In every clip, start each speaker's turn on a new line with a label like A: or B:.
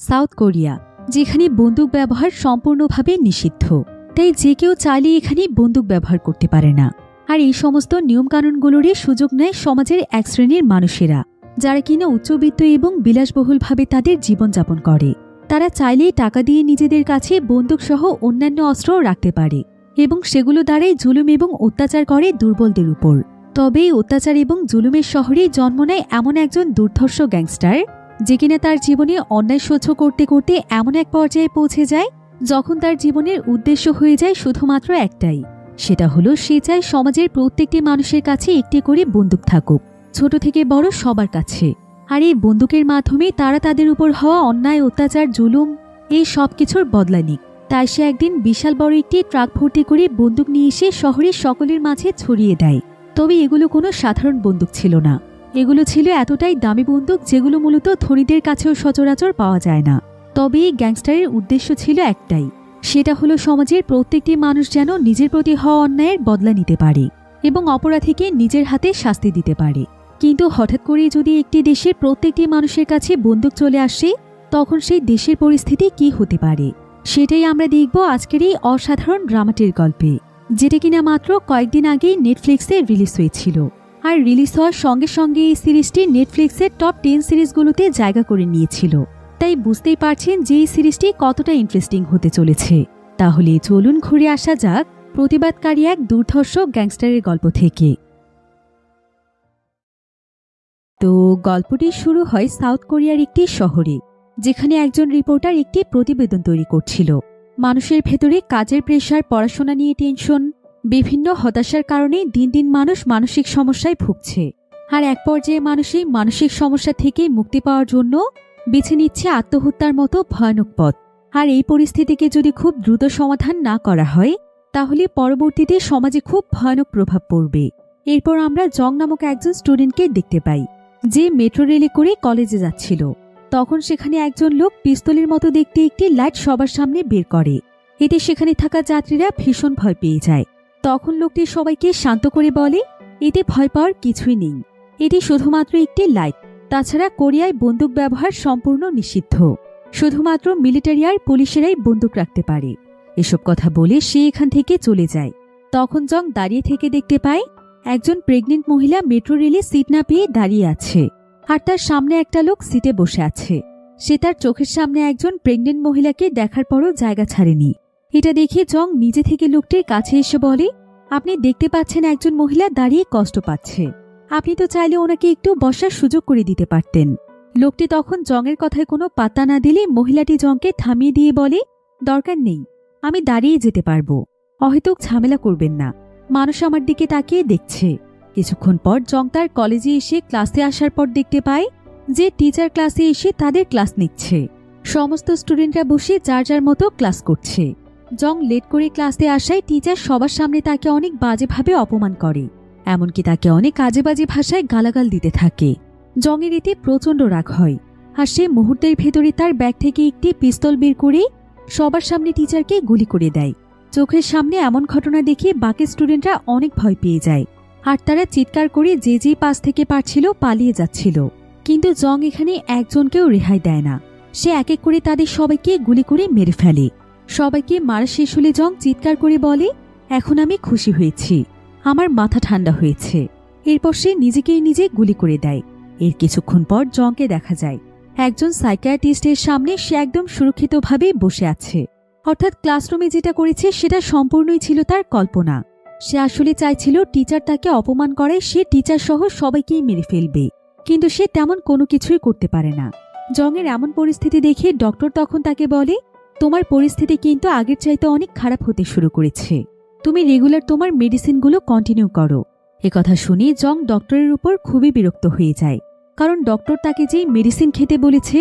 A: South Korea, যেখানে বন্দুক ব্যবহার সম্পূর্ণভাবে নিষিদ্ধ। তাই যে কেউ চাইলে এখানে বন্দুক ব্যবহার করতে পারে না। আর এই সমস্ত নিয়মকানুনগুলোরই সুযোগ নেয় সমাজের এক শ্রেণীর মানুষেরা, যারা কিনা উচ্চবিত্ত এবং বিলাসবহুলভাবে তাদের জীবনযাপন করে। তারা চাইলেই টাকা দিয়ে নিজেদের কাছে বন্দুকসহ অন্যান্য অস্ত্রও রাখতে পারে এবং সেগুলো দ্বারাই জুলুম এবং অত্যাচার করে দুর্বলদের উপর। তবে এই অত্যাচার এবং জুলুমের শহরেই জন্ম নেয় এমন একজন দুর্ধর্ষ গ্যাংস্টার, যে কিনা তার জীবনে অন্যায় সহ্য করতে করতে এমন এক পর্যায়ে পৌঁছে যায় যখন তার জীবনের উদ্দেশ্য হয়ে যায় শুধুমাত্র একটাই, সেটা হলো সে চায় সমাজের প্রত্যেকটি মানুষের কাছে একটি করে বন্দুক থাকুক, ছোট থেকে বড় সবার কাছে। আর এই বন্দুকের মাধ্যমে তারা তাদের উপর হওয়া অন্যায়, অত্যাচার, জুলুম এই সব কিছুর বদলা নিক। তাই সে একদিন বিশাল বড় একটি ট্রাক ভর্তি করে বন্দুক নিয়ে এসে শহরের সকলের মাঝে ছড়িয়ে দেয়। তবে এগুলো কোনো সাধারণ বন্দুক ছিল না, এগুলো ছিল এতটাই দামি বন্দুক যেগুলো মূলত ধনীদের কাছেও সচরাচর পাওয়া যায় না। তবে এই গ্যাংস্টারের উদ্দেশ্য ছিল একটাই, সেটা হলো সমাজের প্রত্যেকটি মানুষ যেন নিজের প্রতি হওয়া অন্যায়ের বদলা নিতে পারে এবং অপরাধীকে নিজের হাতে শাস্তি দিতে পারে। কিন্তু হঠাৎ করে যদি একটি দেশের প্রত্যেকটি মানুষের কাছে বন্দুক চলে আসে, তখন সেই দেশের পরিস্থিতি কি হতে পারে, সেটাই আমরা দেখব আজকের এই অসাধারণ ড্রামাটির গল্পে, যেটা কিনা মাত্র কয়েকদিন আগেই নেটফ্লিক্সে রিলিজ হয়েছিল। আর রিলিজ হওয়ার সঙ্গে সঙ্গে এই সিরিজটি নেটফ্লিক্সের টপ 10 সিরিজগুলোতে জায়গা করে নিয়েছিল। তাই বুঝতেই পারছেন যে এই সিরিজটি কতটা ইন্টারেস্টিং হতে চলেছে। তাহলে চলুন ঘুরে আসা যাক প্রতিবাদকারী এক দুর্ধর্ষ গ্যাংস্টারের গল্প থেকে। তো গল্পটি শুরু হয় সাউথ কোরিয়ার একটি শহরে, যেখানে একজন রিপোর্টার একটি প্রতিবেদন তৈরি করছিল। মানুষের ভেতরে কাজের প্রেশার, পড়াশোনা নিয়ে টেনশন, বিভিন্ন হতাশার কারণে দিন দিন মানুষ মানসিক সমস্যায় ভুগছে। আর এক পর্যায়ে মানুষ এই মানসিক সমস্যা থেকে মুক্তি পাওয়ার জন্য বেছে নিচ্ছে আত্মহত্যার মতো ভয়ানক পথ। আর এই পরিস্থিতিকে যদি খুব দ্রুত সমাধান না করা হয়, তাহলে পরবর্তীতে সমাজে খুব ভয়ানক প্রভাব পড়বে। এরপর আমরা জং নামক একজন স্টুডেন্টকে দেখতে পাই, যে মেট্রো রেলে করে কলেজে যাচ্ছিল। তখন সেখানে একজন লোক পিস্তলের মতো দেখতে একটি লাইট সবার সামনে বের করে। এতে সেখানে থাকা যাত্রীরা ভীষণ ভয় পেয়ে যায়। তখন লোকটি সবাইকে শান্ত করে বলে, এতে ভয় পাওয়ার কিছুই নেই, এটি শুধুমাত্র একটি লাইট। তাছাড়া কোরিয়ায় বন্দুক ব্যবহার সম্পূর্ণ নিষিদ্ধ, শুধুমাত্র মিলিটারি আর পুলিশেরাই বন্দুক রাখতে পারে। এসব কথা বলে সে এখান থেকে চলে যায়। তখন জং দাঁড়িয়ে থেকে দেখতে পায় একজন প্রেগনেন্ট মহিলা মেট্রো রেলে সিট না পেয়ে দাঁড়িয়ে আছে, আর তার সামনে একটা লোক সিটে বসে আছে। সে তার চোখের সামনে একজন প্রেগনেন্ট মহিলাকে দেখার পরও জায়গা ছাড়েনি। এটা দেখে জং নিজে থেকে লোকটির কাছে এসে বলে, আপনি দেখতে পাচ্ছেন একজন মহিলা দাঁড়িয়ে কষ্ট পাচ্ছে, আপনি তো চাইলে ওনাকে একটু বসার সুযোগ করে দিতে পারতেন। লোকটি তখন জংয়ের কথায় কোনো পাত্তা না দিলে মহিলাটি জংকে থামিয়ে দিয়ে বলে, দরকার নেই, আমি দাঁড়িয়ে যেতে পারবো, অহেতুক ঝামেলা করবেন না, মানুষ আমার দিকে তাকিয়ে দেখছে। কিছুক্ষণ পর জং তার কলেজে এসে ক্লাসে আসার পর দেখতে পায় যে টিচার ক্লাসে এসে তাদের ক্লাস নিচ্ছে। সমস্ত স্টুডেন্টরা বসে যার যার মতো ক্লাস করছে। জং লেট করে ক্লাসে আসায় টিচার সবার সামনে তাকে অনেক বাজেভাবে অপমান করে, এমনকি তাকে অনেক আজে বাজে ভাষায় গালাগাল দিতে থাকে। জংয়ের এতে প্রচণ্ড রাগ হয়, আর সে মুহূর্তের ভেতরে তার ব্যাগ থেকে একটি পিস্তল বের করে সবার সামনে টিচারকে গুলি করে দেয়। চোখের সামনে এমন ঘটনা দেখে বাকি স্টুডেন্টরা অনেক ভয় পেয়ে যায়, আর তারা চিৎকার করে যে যে পাশ থেকে পারছিল পালিয়ে যাচ্ছিল। কিন্তু জং এখানে একজনকেও রেহাই দেয় না, সে এক এক করে তাদের সবাইকে গুলি করে মেরে ফেলে। সবাইকে মারা শেষ হলে জং চিৎকার করে বলে, এখন আমি খুশি হয়েছি, আমার মাথা ঠান্ডা হয়েছে। এরপর সে নিজেকেই নিজে গুলি করে দেয়। এর কিছুক্ষণ পর জংকে দেখা যায় একজন সাইকিয়াট্রিস্টের সামনে সে একদম সুরক্ষিতভাবে বসে আছে। অর্থাৎ ক্লাসরুমে যেটা করেছে সেটা সম্পূর্ণই ছিল তার কল্পনা। সে আসলে চাইছিল টিচার তাকে অপমান করে সে টিচার সহ সবাইকেই মেরে ফেলবে, কিন্তু সে তেমন কোনো কিছুই করতে পারে না। জংয়ের এমন পরিস্থিতি দেখে ডক্টর তখন তাকে বলে, তোমার পরিস্থিতি কিন্তু আগের চাইতে অনেক খারাপ হতে শুরু করেছে, তুমি রেগুলার তোমার মেডিসিনগুলো কন্টিনিউ করো। একথা শুনে জং ডক্টরের উপর খুবই বিরক্ত হয়ে যায়, কারণ ডক্টর তাকে যে মেডিসিন খেতে বলেছে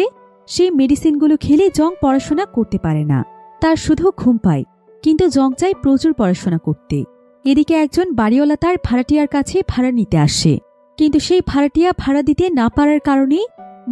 A: সেই মেডিসিনগুলো খেলে জং পড়াশোনা করতে পারে না, তার শুধু ঘুম পায়। কিন্তু জং চায় প্রচুর পড়াশোনা করতে। এদিকে একজন বাড়িওয়ালা তার ভাড়াটিয়ার কাছে ভাড়া নিতে আসে, কিন্তু সেই ভাড়াটিয়া ভাড়া দিতে না পারার কারণে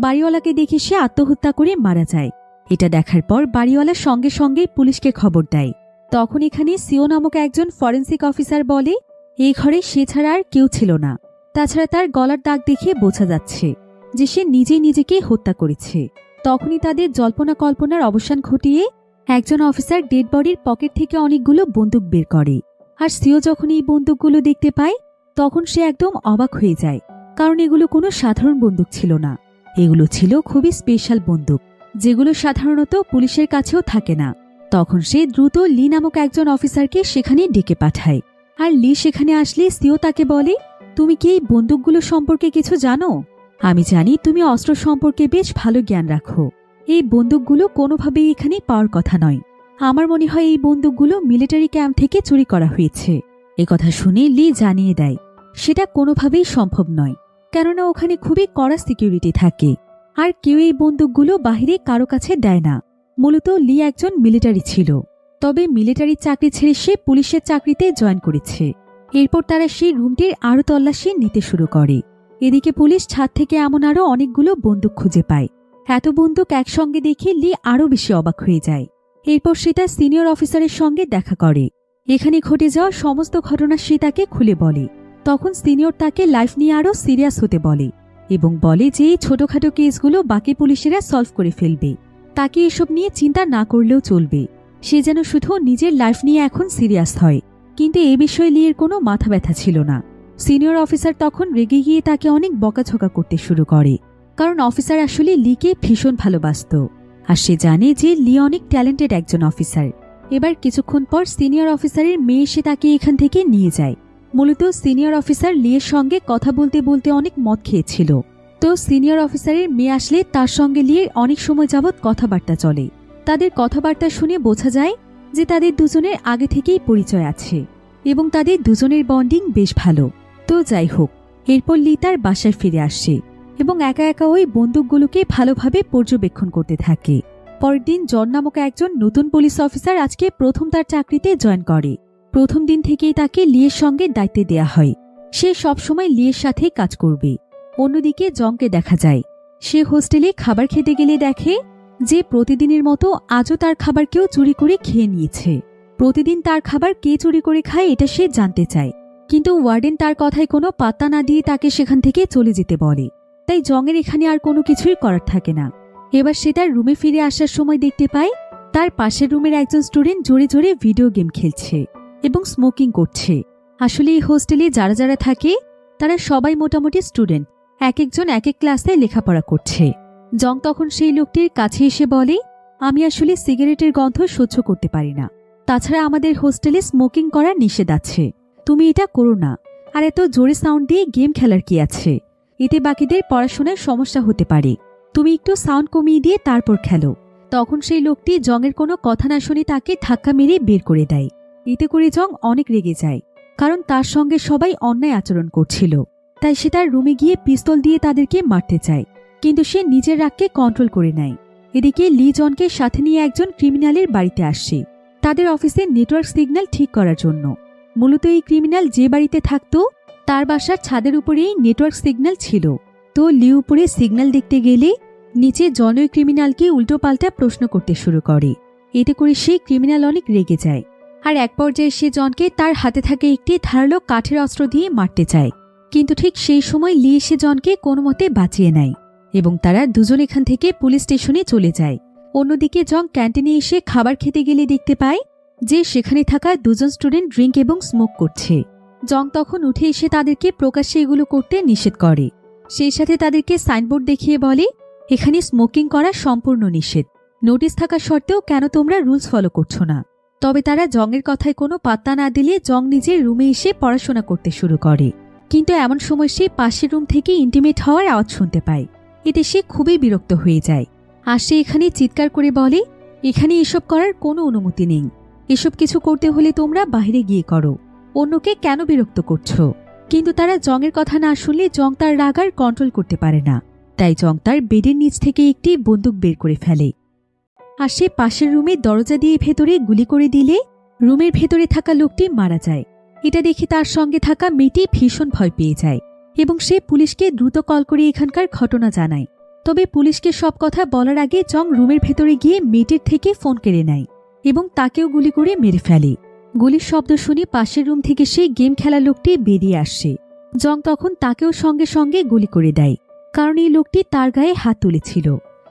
A: বাড়িওয়ালাকে দেখে সে আত্মহত্যা করে মারা যায়। এটা দেখার পর বাড়িওয়ালা সঙ্গে সঙ্গে পুলিশকে খবর দেয়। তখন এখানে সিও নামক একজন ফরেন্সিক অফিসার বলে, এই ঘরে সে ছাড়া আর কেউ ছিল না, তাছাড়া তার গলার দাগ দেখে বোঝা যাচ্ছে যে সে নিজেই নিজেকে হত্যা করেছে। তখনই তাদের জল্পনা কল্পনার অবসান ঘটিয়ে একজন অফিসার ডেড বডির পকেট থেকে অনেকগুলো বন্দুক বের করে। আর সিও যখন এই বন্দুকগুলো দেখতে পায় তখন সে একদম অবাক হয়ে যায়, কারণ এগুলো কোনো সাধারণ বন্দুক ছিল না। এগুলো ছিল খুবই স্পেশাল বন্দুক, যেগুলো সাধারণত পুলিশের কাছেও থাকে না। তখন সে দ্রুত লি নামক একজন অফিসারকে সেখানে ডেকে পাঠায়। আর লি সেখানে আসলে সিও তাকে বলে, তুমি কি এই বন্দুকগুলো সম্পর্কে কিছু জানো? আমি জানি তুমি অস্ত্র সম্পর্কে বেশ ভালো জ্ঞান রাখো। এই বন্দুকগুলো কোনোভাবেই এখানে পাওয়ার কথা নয়। আমার মনে হয় এই বন্দুকগুলো মিলিটারি ক্যাম্প থেকে চুরি করা হয়েছে। কথা শুনে লি জানিয়ে দেয় সেটা কোনোভাবেই সম্ভব নয়, কেননা ওখানে খুবই কড়া সিকিউরিটি থাকে, আর কেউ এই বন্দুকগুলো বাহিরে কারো কাছে দেয় না। মূলত লি একজন মিলিটারি ছিল, তবে মিলিটারি চাকরি ছেড়ে সে পুলিশের চাকরিতে জয়েন করেছে। এরপর তারা সেই রুমটির আরও তল্লাশি নিতে শুরু করে। এদিকে পুলিশ ছাদ থেকে এমন আরও অনেকগুলো বন্দুক খুঁজে পায়। এত বন্দুক একসঙ্গে দেখে লি আরও বেশি অবাক হয়ে যায়। এরপর সে তার সিনিয়র অফিসারের সঙ্গে দেখা করে। এখানে ঘটে যাওয়া সমস্ত ঘটনা সে তাকে খুলে বলে। তখন সিনিয়র তাকে লাইফ নিয়ে আরও সিরিয়াস হতে বলে এবং বলে যে এই ছোটখাটো কেসগুলো বাকি পুলিশেরা সলভ করে ফেলবে, তাকে এসব নিয়ে চিন্তা না করলেও চলবে। সে যেন শুধু নিজের লাইফ নিয়ে এখন সিরিয়াস হয়। কিন্তু এ বিষয়ে লিয়ের কোনো মাথা ব্যথা ছিল না। সিনিয়র অফিসার তখন রেগে গিয়ে তাকে অনেক বকাঝকা করতে শুরু করে, কারণ অফিসার আসলে লিকে ভীষণ ভালোবাসত, আর সে জানে যে লি অনেক ট্যালেন্টেড একজন অফিসার। এবার কিছুক্ষণ পর সিনিয়র অফিসারের মেয়ে এসে তাকে এখান থেকে নিয়ে যায়। মূলত সিনিয়র অফিসার লিয়ের সঙ্গে কথা বলতে বলতে অনেক মদ খেয়েছিল, তো সিনিয়র অফিসারের মেয়ে আসলে তার সঙ্গে লিয়ের অনেক সময় যাবৎ কথাবার্তা চলে। তাদের কথাবার্তা শুনে বোঝা যায় যে তাদের দুজনের আগে থেকেই পরিচয় আছে এবং তাদের দুজনের বন্ডিং বেশ ভালো। তো যাই হোক, এরপর লি তার বাসায় ফিরে আসে এবং একা একা ওই বন্দুকগুলোকে ভালোভাবে পর্যবেক্ষণ করতে থাকে। পরের দিন জন নামক একজন নতুন পুলিশ অফিসার আজকে প্রথম তার চাকরিতে জয়েন করে। প্রথম দিন থেকেই তাকে লিয়ের সঙ্গে দায়িত্ব দেয়া হয়। সে সবসময় লিয়ের সাথে কাজ করবে। অন্যদিকে জংকে দেখা যায় সে হোস্টেলে খাবার খেতে গেলে দেখে যে প্রতিদিনের মতো আজও তার খাবার কেউ চুরি করে খেয়ে নিয়েছে। প্রতিদিন তার খাবার কে চুরি করে খায় এটা সে জানতে চায়, কিন্তু ওয়ার্ডেন তার কথায় কোনো পাত্তা না দিয়ে তাকে সেখান থেকে চলে যেতে বলে। তাই জংয়ের এখানে আর কোনো কিছুই করার থাকে না। এবার সে তার রুমে ফিরে আসার সময় দেখতে পায় তার পাশের রুমের একজন স্টুডেন্ট জোরে জোরে ভিডিও গেম খেলছে এবং স্মোকিং করছে। আসলে এই হোস্টেলে যারা যারা থাকে তারা সবাই মোটামুটি স্টুডেন্ট, এক একজন এক এক ক্লাসে লেখাপড়া করছে। জং তখন সেই লোকটির কাছে এসে বলে, আমি আসলে সিগারেটের গন্ধ সহ্য করতে পারি না, তাছাড়া আমাদের হোস্টেলে স্মোকিং করা নিষেধ আছে, তুমি এটা করো না। আর এত জোরে সাউন্ড দিয়ে গেম খেলার কি আছে? এতে বাকিদের পড়াশোনায় সমস্যা হতে পারে, তুমি একটু সাউন্ড কমিয়ে দিয়ে তারপর খেলো। তখন সেই লোকটি জংয়ের কোনো কথা না শুনে তাকে ধাক্কা মেরে বের করে দেয়। এতে করে জং অনেক রেগে যায়, কারণ তার সঙ্গে সবাই অন্যায় আচরণ করছিল। তাই সে তার রুমে গিয়ে পিস্তল দিয়ে তাদেরকে মারতে চায়, কিন্তু সে নিজের রাগকে কন্ট্রোল করে নেয়। এদিকে লি জনকে সাথে নিয়ে একজন ক্রিমিনালের বাড়িতে আসে তাদের অফিসে নেটওয়ার্ক সিগন্যাল ঠিক করার জন্য। মূলত এই ক্রিমিনাল যে বাড়িতে থাকত তার বাসার ছাদের উপরেই নেটওয়ার্ক সিগন্যাল ছিল। তো লি উপরে সিগন্যাল দেখতে গেলে নিচে জন ওই ক্রিমিনালকে উল্টোপাল্টা প্রশ্ন করতে শুরু করে। এতে করে সেই ক্রিমিনাল অনেক রেগে যায়, আর এক পর্যায়ে সে জনকে তার হাতে থাকে একটি ধারালো কাঠের অস্ত্র দিয়ে মারতে চায়। কিন্তু ঠিক সেই সময় লি এসে জনকে কোনো মতে বাঁচিয়ে নেয় এবং তারা দুজন এখান থেকে পুলিশ স্টেশনে চলে যায়। অন্যদিকে জং ক্যান্টিনে এসে খাবার খেতে গেলে দেখতে পায় যে সেখানে থাকা দুজন স্টুডেন্ট ড্রিঙ্ক এবং স্মোক করছে। জং তখন উঠে এসে তাদেরকে প্রকাশ্যে এগুলো করতে নিষেধ করে। সেই সাথে তাদেরকে সাইনবোর্ড দেখিয়ে বলে, এখানে স্মোকিং করা সম্পূর্ণ নিষেধ, নোটিশ থাকা সত্ত্বেও কেন তোমরা রুলস ফলো করছো না? তবে তারা জংয়ের কথায় কোনো পাত্তা না দিলে জং নিজের রুমে এসে পড়াশোনা করতে শুরু করে। কিন্তু এমন সময় সে পাশের রুম থেকে ইন্টিমেট হওয়ার আওয়াজ শুনতে পায়। এতে সে খুবই বিরক্ত হয়ে যায়, আর সে এখানে চিৎকার করে বলে, এখানে এসব করার কোনো অনুমতি নেই, এসব কিছু করতে হলে তোমরা বাইরে গিয়ে করো, অন্যকে কেন বিরক্ত করছো? কিন্তু তারা জংয়ের কথা না শুনলে জং তার রাগ আর কন্ট্রোল করতে পারে না। তাই জং তার বেডের নিচ থেকে একটি বন্দুক বের করে ফেলে, আর সে পাশের রুমের দরজা দিয়ে ভেতরে গুলি করে দিলে রুমের ভেতরে থাকা লোকটি মারা যায়। এটা দেখে তার সঙ্গে থাকা মেয়েটি ভীষণ ভয় পেয়ে যায় এবং সে পুলিশকে দ্রুত কল করে এখানকার ঘটনা জানায়। তবে পুলিশকে সব কথা বলার আগে জং রুমের ভেতরে গিয়ে মেয়েটির থেকে ফোন কেড়ে নেয় এবং তাকেও গুলি করে মেরে ফেলে। গুলির শব্দ শুনে পাশের রুম থেকে সেই গেম খেলা লোকটি বেরিয়ে আসে। জং তখন তাকেও সঙ্গে সঙ্গে গুলি করে দেয়, কারণ এই লোকটি তার গায়ে হাত তুলেছিল।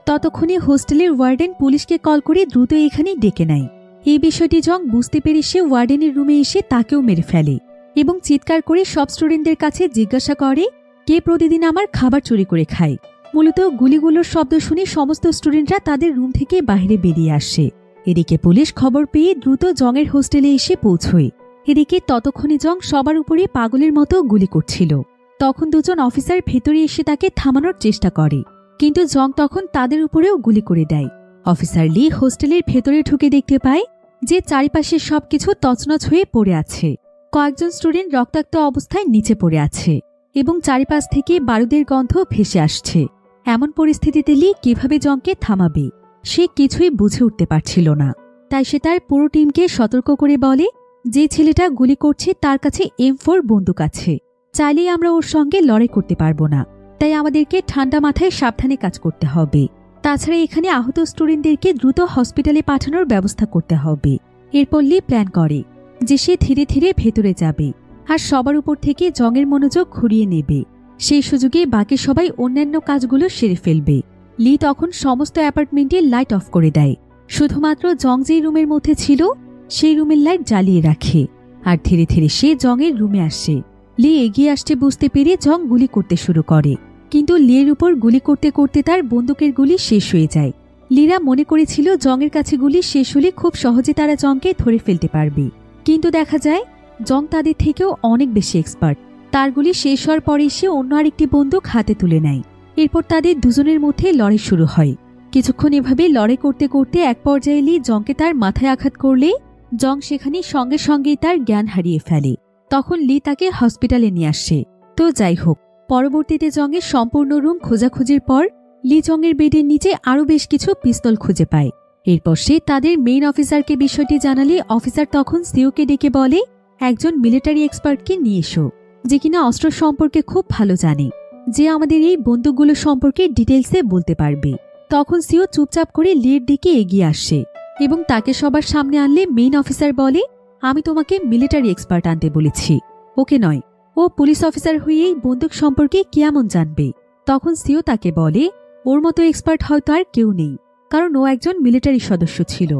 A: ততক্ষণে হোস্টেলের ওয়ার্ডেন পুলিশকে কল করে দ্রুত এখানে ডেকে নেয়। এই বিষয়টি জং বুঝতে পেরে সে ওয়ার্ডেনের রুমে এসে তাকেও মেরে ফেলে এবং চিৎকার করে সব স্টুডেন্টদের কাছে জিজ্ঞাসা করে কে প্রতিদিন আমার খাবার চুরি করে খায়। মূলত গুলিগুলোর শব্দ শুনে সমস্ত স্টুডেন্টরা তাদের রুম থেকে বাইরে বেরিয়ে আসে। এদিকে পুলিশ খবর পেয়ে দ্রুত জংয়ের হোস্টেলে এসে পৌঁছয়। এদিকে ততক্ষণে জং সবার উপরে পাগলের মতো গুলি করছিল। তখন দুজন অফিসার ভেতরে এসে তাকে থামানোর চেষ্টা করে, কিন্তু জং তখন তাদের উপরেও গুলি করে দেয়। অফিসার লি হোস্টেলের ভেতরে ঢুকে দেখতে পায় যে চারিপাশে সবকিছু তছনছ হয়ে পড়ে আছে। কয়েকজন স্টুডেন্ট রক্তাক্ত অবস্থায় নিচে পড়ে আছে এবং চারিপাশ থেকে বারুদের গন্ধ ভেসে আসছে। এমন পরিস্থিতিতে লি কিভাবে জংকে থামাবে সে কিছুই বুঝে উঠতে পারছিল না। তাই সে তার পুরো টিমকে সতর্ক করে বলে যে ছেলেটা গুলি করছে তার কাছে M4 বন্দুক আছে, চাইলেই আমরা ওর সঙ্গে লড়াই করতে পারবো না। তাই আমাদেরকে ঠান্ডা মাথায় সাবধানে কাজ করতে হবে। তাছাড়া এখানে আহত স্টুডেন্টদেরকে দ্রুত হসপিটালে পাঠানোর ব্যবস্থা করতে হবে। এরপর লি প্ল্যান করে যে সে ধীরে ধীরে ভেতরে যাবে আর সবার উপর থেকে জংয়ের মনোযোগ ঘুরিয়ে নেবে। সেই সুযোগে বাকি সবাই অন্যান্য কাজগুলো সেরে ফেলবে। লি তখন সমস্ত অ্যাপার্টমেন্টে লাইট অফ করে দেয়। শুধুমাত্র জং যেই রুমের মধ্যে ছিল সেই রুমের লাইট জ্বালিয়ে রাখে আর ধীরে ধীরে সে জংয়ের রুমে আসে। লি এগিয়ে আসতে বুঝতে পেরে জং গুলি করতে শুরু করে, কিন্তু লির উপর গুলি করতে করতে তার বন্দুকের গুলি শেষ হয়ে যায়। লিরা মনে করেছিল জংয়ের কাছে গুলি শেষ হলে খুব সহজে তারা জংকে ধরে ফেলতে পারবে, কিন্তু দেখা যায় জং তাদের থেকেও অনেক বেশি এক্সপার্ট। তার গুলি শেষ হওয়ার পরে সে অন্য আরেকটি বন্দুক হাতে তুলে নেয়। এরপর তাদের দুজনের মধ্যে লড়াই শুরু হয়। কিছুক্ষণ এভাবে লড়াই করতে করতে এক পর্যায়ে লি জংকে তার মাথায় আঘাত করলে জং সেখানে সঙ্গে সঙ্গেই তার জ্ঞান হারিয়ে ফেলে। তখন লি তাকে হসপিটালে নিয়ে আসে। তো যাই হোক, পরবর্তীতে জংয়ের সম্পূর্ণ রুম খোঁজাখুঁজির পর লি জংয়ের বেডের নিচে আরও বেশ কিছু পিস্তল খুঁজে পায়। এরপর সে তাদের মেইন অফিসারকে বিষয়টি জানালে অফিসার তখন সিওকে ডেকে বলে একজন মিলিটারি এক্সপার্টকে নিয়ে এসো, যে কিনা অস্ত্র সম্পর্কে খুব ভালো জানে, যে আমাদের এই বন্দুকগুলো সম্পর্কে ডিটেলসে বলতে পারবে। তখন সিও চুপচাপ করে লির দিকে এগিয়ে আসে এবং তাকে সবার সামনে আনলে মেইন অফিসার বলে আমি তোমাকে মিলিটারি এক্সপার্ট আনতে বলেছি, ওকে নয়। ও পুলিশ অফিসার হয়ে এই বন্দুক সম্পর্কে কেমন জানবে? তখন সিও তাকে বলে ওর মতো এক্সপার্ট হয়তো আর কেউ নেই, কারণ ও একজন মিলিটারি সদস্য ছিল,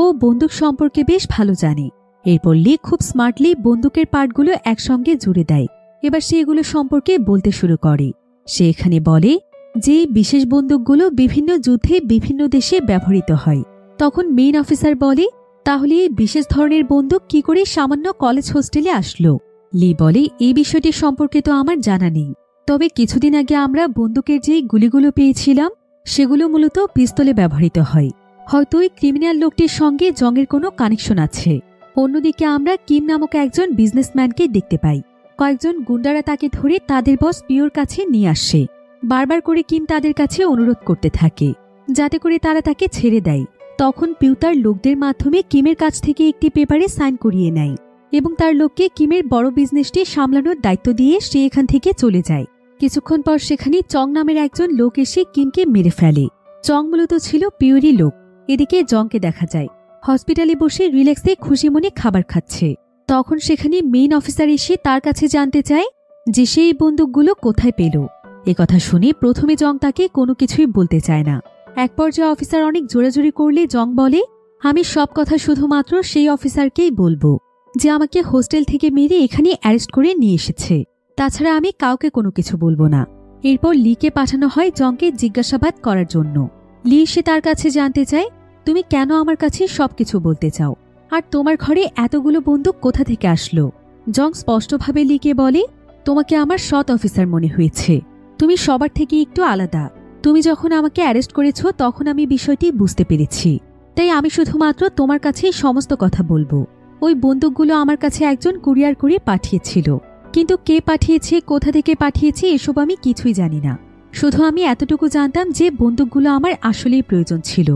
A: ও বন্দুক সম্পর্কে বেশ ভালো জানে। এরপর লি খুব স্মার্টলি বন্দুকের পার্টগুলো একসঙ্গে জুড়ে দেয়। এবার সে এগুলো সম্পর্কে বলতে শুরু করে। সে এখানে বলে যে বিশেষ বন্দুকগুলো বিভিন্ন যুদ্ধে বিভিন্ন দেশে ব্যবহৃত হয়। তখন মেইন অফিসার বলে তাহলে এই বিশেষ ধরনের বন্দুক কি করে সামান্য কলেজ হোস্টেলে আসলো? লি বলে এই বিষয়টি সম্পর্কে তো আমার জানা নেই, তবে কিছুদিন আগে আমরা বন্দুকের যে গুলিগুলো পেয়েছিলাম সেগুলো মূলত পিস্তলে ব্যবহৃত হয়। হয়তো ওই ক্রিমিনাল লোকটির সঙ্গে জংয়ের কোনো কানেকশন আছে। অন্যদিকে আমরা কিম নামক একজন বিজনেসম্যানকে দেখতে পাই। কয়েকজন গুন্ডারা তাকে ধরে তাদের বস পিওর কাছে নিয়ে আসে। বারবার করে কিম তাদের কাছে অনুরোধ করতে থাকে যাতে করে তারা তাকে ছেড়ে দেয়। তখন পিউ তার লোকদের মাধ্যমে কিমের কাছ থেকে একটি পেপারে সাইন করিয়ে নেয় এবং তার লোককে কিমের বড় বিজনেসটি সামলানোর দায়িত্ব দিয়ে সে এখান থেকে চলে যায়। কিছুক্ষণ পর সেখানে চং নামের একজন লোক এসে কিমকে মেরে ফেলে। চং মূলত ছিল পিউরই লোক। এদিকে জংকে দেখা যায় হসপিটালে বসে রিল্যাক্সে খুশি মনে খাবার খাচ্ছে। তখন সেখানে মেইন অফিসার এসে তার কাছে জানতে চায় যে সেই বন্দুকগুলো কোথায় পেল। একথা শুনে প্রথমে জং তাকে কোনো কিছুই বলতে চায় না। এক পর্যায়ে অফিসার অনেক জোরাজোরি করলে জং বলে আমি সব কথা শুধুমাত্র সেই অফিসারকেই বলবো যে আমাকে হোস্টেল থেকে মেরে এখানে অ্যারেস্ট করে নিয়ে এসেছে। তাছাড়া আমি কাউকে কোনো কিছু বলবো না। এরপর লিকে পাঠানো হয় জংকে জিজ্ঞাসাবাদ করার জন্য। লি সে তার কাছে জানতে চায় তুমি কেন আমার কাছে সবকিছু বলতে চাও, আর তোমার ঘরে এতগুলো বন্দুক কোথা থেকে আসলো? জং স্পষ্টভাবে লিকে বলে তোমাকে আমার সৎ অফিসার মনে হয়েছে, তুমি সবার থেকে একটু আলাদা। তুমি যখন আমাকে অ্যারেস্ট করেছ তখন আমি বিষয়টি বুঝতে পেরেছি, তাই আমি শুধুমাত্র তোমার কাছেই সমস্ত কথা বলবো। ওই বন্দুকগুলো আমার কাছে একজন কুরিয়ার করে পাঠিয়েছিল, কিন্তু কে পাঠিয়েছে, কোথা থেকে পাঠিয়েছে এসব আমি কিছুই জানি না। শুধু আমি এতটুকু জানতাম যে বন্দুকগুলো আমার আসলেই প্রয়োজন ছিল।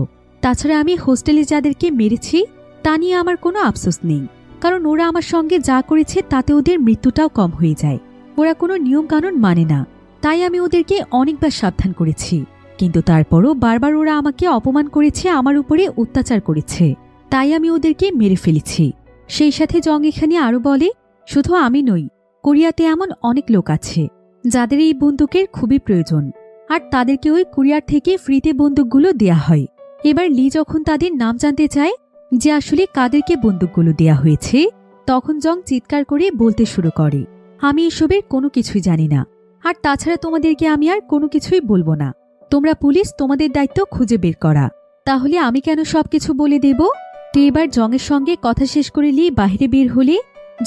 A: তাছাড়া আমি হোস্টেলে যাদেরকে মেরেছি তা নিয়ে আমার কোনো আফসোস নেই, কারণ ওরা আমার সঙ্গে যা করেছে তাতে ওদের মৃত্যুটাও কম হয়ে যায়। ওরা কোনো নিয়ম কানুন মানে না, তাই আমি ওদেরকে অনেকবার সাবধান করেছি, কিন্তু তারপরও বারবার ওরা আমাকে অপমান করেছে, আমার উপরে অত্যাচার করেছে, তাই আমি ওদেরকে মেরে ফেলেছি। সেই সাথে জং এখানে আরও বলে শুধু আমি নই, কোরিয়াতে এমন অনেক লোক আছে যাদের এই বন্দুকের খুবই প্রয়োজন। আর তাদেরকে ওই কুরিয়ার থেকে ফ্রিতে বন্দুকগুলো দেয়া হয়। এবার লি যখন তাদের নাম জানতে চায় যে আসলে কাদেরকে বন্দুকগুলো দেয়া হয়েছে, তখন জং চিৎকার করে বলতে শুরু করে, আমি এসবের কোনো কিছুই জানি না, আর তাছাড়া তোমাদেরকে আমি আর কোনো কিছুই বলবো না। তোমরা পুলিশ, তোমাদের দায়িত্ব খুঁজে বের করা। তাহলে আমি কেন সবকিছু বলে দেব? তো এবার জংয়ের সঙ্গে কথা শেষ করে লি বাইরে বের হলে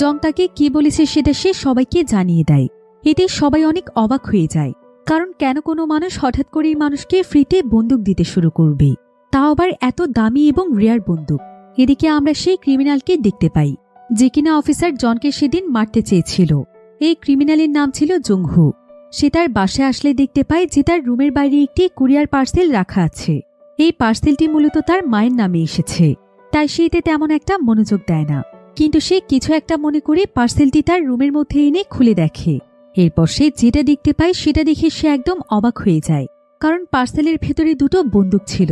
A: জং তাকে কি বলেছে সেটা সে সবাইকে জানিয়ে দেয়। এতে সবাই অনেক অবাক হয়ে যায়, কারণ কেন কোনো মানুষ হঠাৎ করেই মানুষকে ফ্রিতে বন্দুক দিতে শুরু করবে, তাও আবার এত দামি এবং রেয়ার বন্দুক। এদিকে আমরা সেই ক্রিমিনালকে দেখতে পাই যে কিনা অফিসার জনকে সেদিন মারতে চেয়েছিল। এই ক্রিমিনালের নাম ছিল জংহু। সে তার বাসায় আসলে দেখতে পায় যে তার রুমের বাইরে একটি কুরিয়ার পার্সেল রাখা আছে। এই পার্সেলটি মূলত তার মায়ের নামে এসেছে, তাই সে এতে তেমন একটা মনোযোগ দেয় না। কিন্তু সে কিছু একটা মনে করে পার্সেলটি তার রুমের মধ্যে এনে খুলে দেখে। এরপর সে যেটা দেখতে পায় সেটা দেখে সে একদম অবাক হয়ে যায়, কারণ পার্সেলের ভেতরে দুটো বন্দুক ছিল।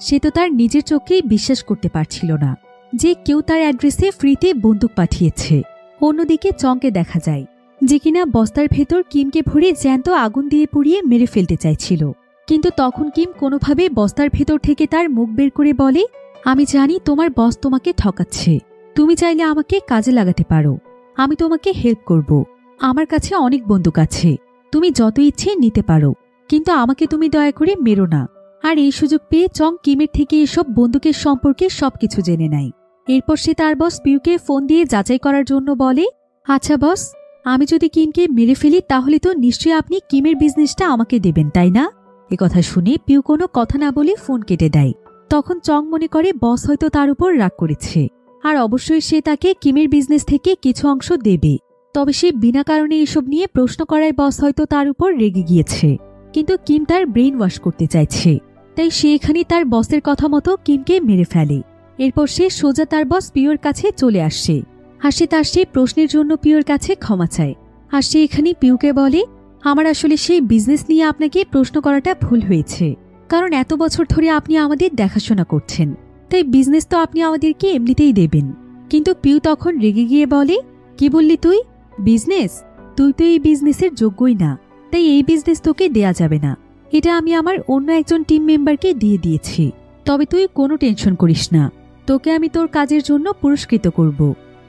A: সে তো তার নিজের চোখেই বিশ্বাস করতে পারছিল না যে কেউ তার অ্যাড্রেসে ফ্রিতে বন্দুক পাঠিয়েছে। অন্যদিকে চংকে দেখা যায় যে কিনা বস্তার ভেতর কিমকে ভরে জ্যান্ত আগুন দিয়ে পুড়িয়ে মেরে ফেলতে চাইছিল। কিন্তু তখন কিম কোনোভাবে বস্তার ভেতর থেকে তার মুখ বের করে বলে, আমি জানি তোমার বস তোমাকে ঠকাচ্ছে, তুমি চাইলে আমাকে কাজে লাগাতে পারো, আমি তোমাকে হেল্প করব। আমার কাছে অনেক বন্দুক আছে, তুমি যত ইচ্ছে নিতে পারো, কিন্তু আমাকে তুমি দয়া করে মেরো না। আর এই সুযোগ পেয়ে চং কিমের থেকে এসব বন্দুকের সম্পর্কে সবকিছু জেনে নেয়। এরপর সে তার বস পিউকে ফোন দিয়ে যাচাই করার জন্য বলে, আচ্ছা বস, আমি যদি কিমকে মেরে ফেলি তাহলে তো নিশ্চয়ই আপনি কিমের বিজনেসটা আমাকে দেবেন, তাই না? একথা শুনে পিউ কোনো কথা না বলে ফোন কেটে দেয়। তখন চং মনে করে বস হয়তো তার উপর রাগ করেছে, আর অবশ্যই সে তাকে কিমের বিজনেস থেকে কিছু অংশ দেবে। তবে সে বিনা কারণে এসব নিয়ে প্রশ্ন করায় বস হয়তো তার উপর রেগে গিয়েছে। কিন্তু কিম তার ব্রেইন ওয়াশ করতে চাইছে, তাই সে এখানে তার বসের কথা মতো কিমকে মেরে ফেলে। এরপর সে সোজা তার বস পিওর কাছে চলে আসে, আর সে তার সেই প্রশ্নের জন্য পিওর কাছে ক্ষমা চায়। আর সে এখানে পিউকে বলে, আমার আসলে সেই বিজনেস নিয়ে আপনাকে প্রশ্ন করাটা ভুল হয়েছে, কারণ এত বছর ধরে আপনি আমাদের দেখাশোনা করছেন, তাই বিজনেস তো আপনি আমাদেরকে এমনিতেই দেবেন। কিন্তু পিউ তখন রেগে গিয়ে বলে, কি বললি তুই? বিজনেস? তুই তো এই বিজনেসের যোগ্যই না, তাই এই বিজনেস তোকে দেয়া যাবে না। এটা আমি আমার অন্য একজন টিম মেম্বারকে দিয়ে দিয়েছি। তবে তুই কোনো টেনশন করিস না, তোকে আমি তোর কাজের জন্য পুরস্কৃত করব।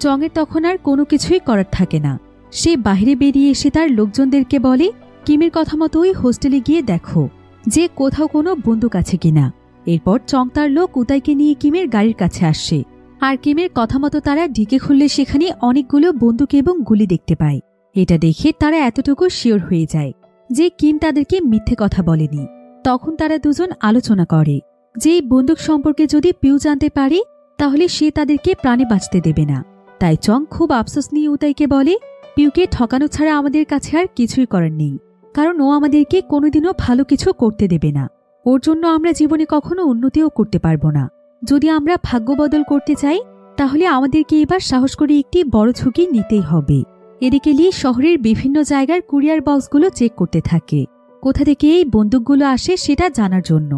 A: চংয়ের তখন আর কোনো কিছুই করার থাকে না। সে বাইরে বেরিয়ে এসে তার লোকজনদেরকে বলে, কিমের কথা মতো ওই হোস্টেলে গিয়ে দেখো যে কোথাও কোনো বন্দুক আছে কিনা। এরপর চং তার লোক উতাইকে নিয়ে কিমের গাড়ির কাছে আসে, আর কিমের কথা মতো তারা ঢিকে খুললে সেখানে অনেকগুলো বন্দুক এবং গুলি দেখতে পায়। এটা দেখে তারা এতটুকু শিওর হয়ে যায় যে কিম তাদেরকে মিথ্যে কথা বলেনি। তখন তারা দুজন আলোচনা করে যে এই বন্দুক সম্পর্কে যদি পিউ জানতে পারে তাহলে সে তাদেরকে প্রাণে বাঁচতে দেবে না। তাই চং খুব আফসোস নিয়ে উতাইকে বলে, পিউকে ঠকানো ছাড়া আমাদের কাছে আর কিছুই করার নেই, কারণ ও আমাদেরকে কোনোদিনও ভালো কিছু করতে দেবে না। ওর জন্য আমরা জীবনে কখনো উন্নতিও করতে পারবো না। যদি আমরা ভাগ্য বদল করতে চাই তাহলে আমাদেরকে এবার সাহস করে একটি বড় ঝুঁকি নিতেই হবে। এদিকে লি শহরের বিভিন্ন জায়গার কুরিয়ার বক্সগুলো চেক করতে থাকে, কোথা থেকে এই বন্দুকগুলো আসে সেটা জানার জন্য।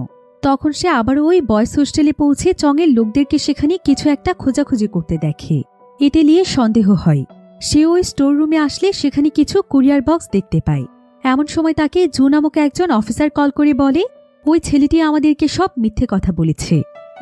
A: তখন সে আবারও ওই বয়েজ হোস্টেলে পৌঁছে চংয়ের লোকদেরকে সেখানে কিছু একটা খোঁজাখুঁজি করতে দেখে। এতে নিয়ে সন্দেহ হয়। সে ওই স্টোর রুমে আসলে সেখানে কিছু কুরিয়ার বক্স দেখতে পায়। এমন সময় তাকে জু নামক একজন অফিসার কল করে বলে, ওই ছেলেটি আমাদেরকে সব মিথ্যে কথা বলেছে,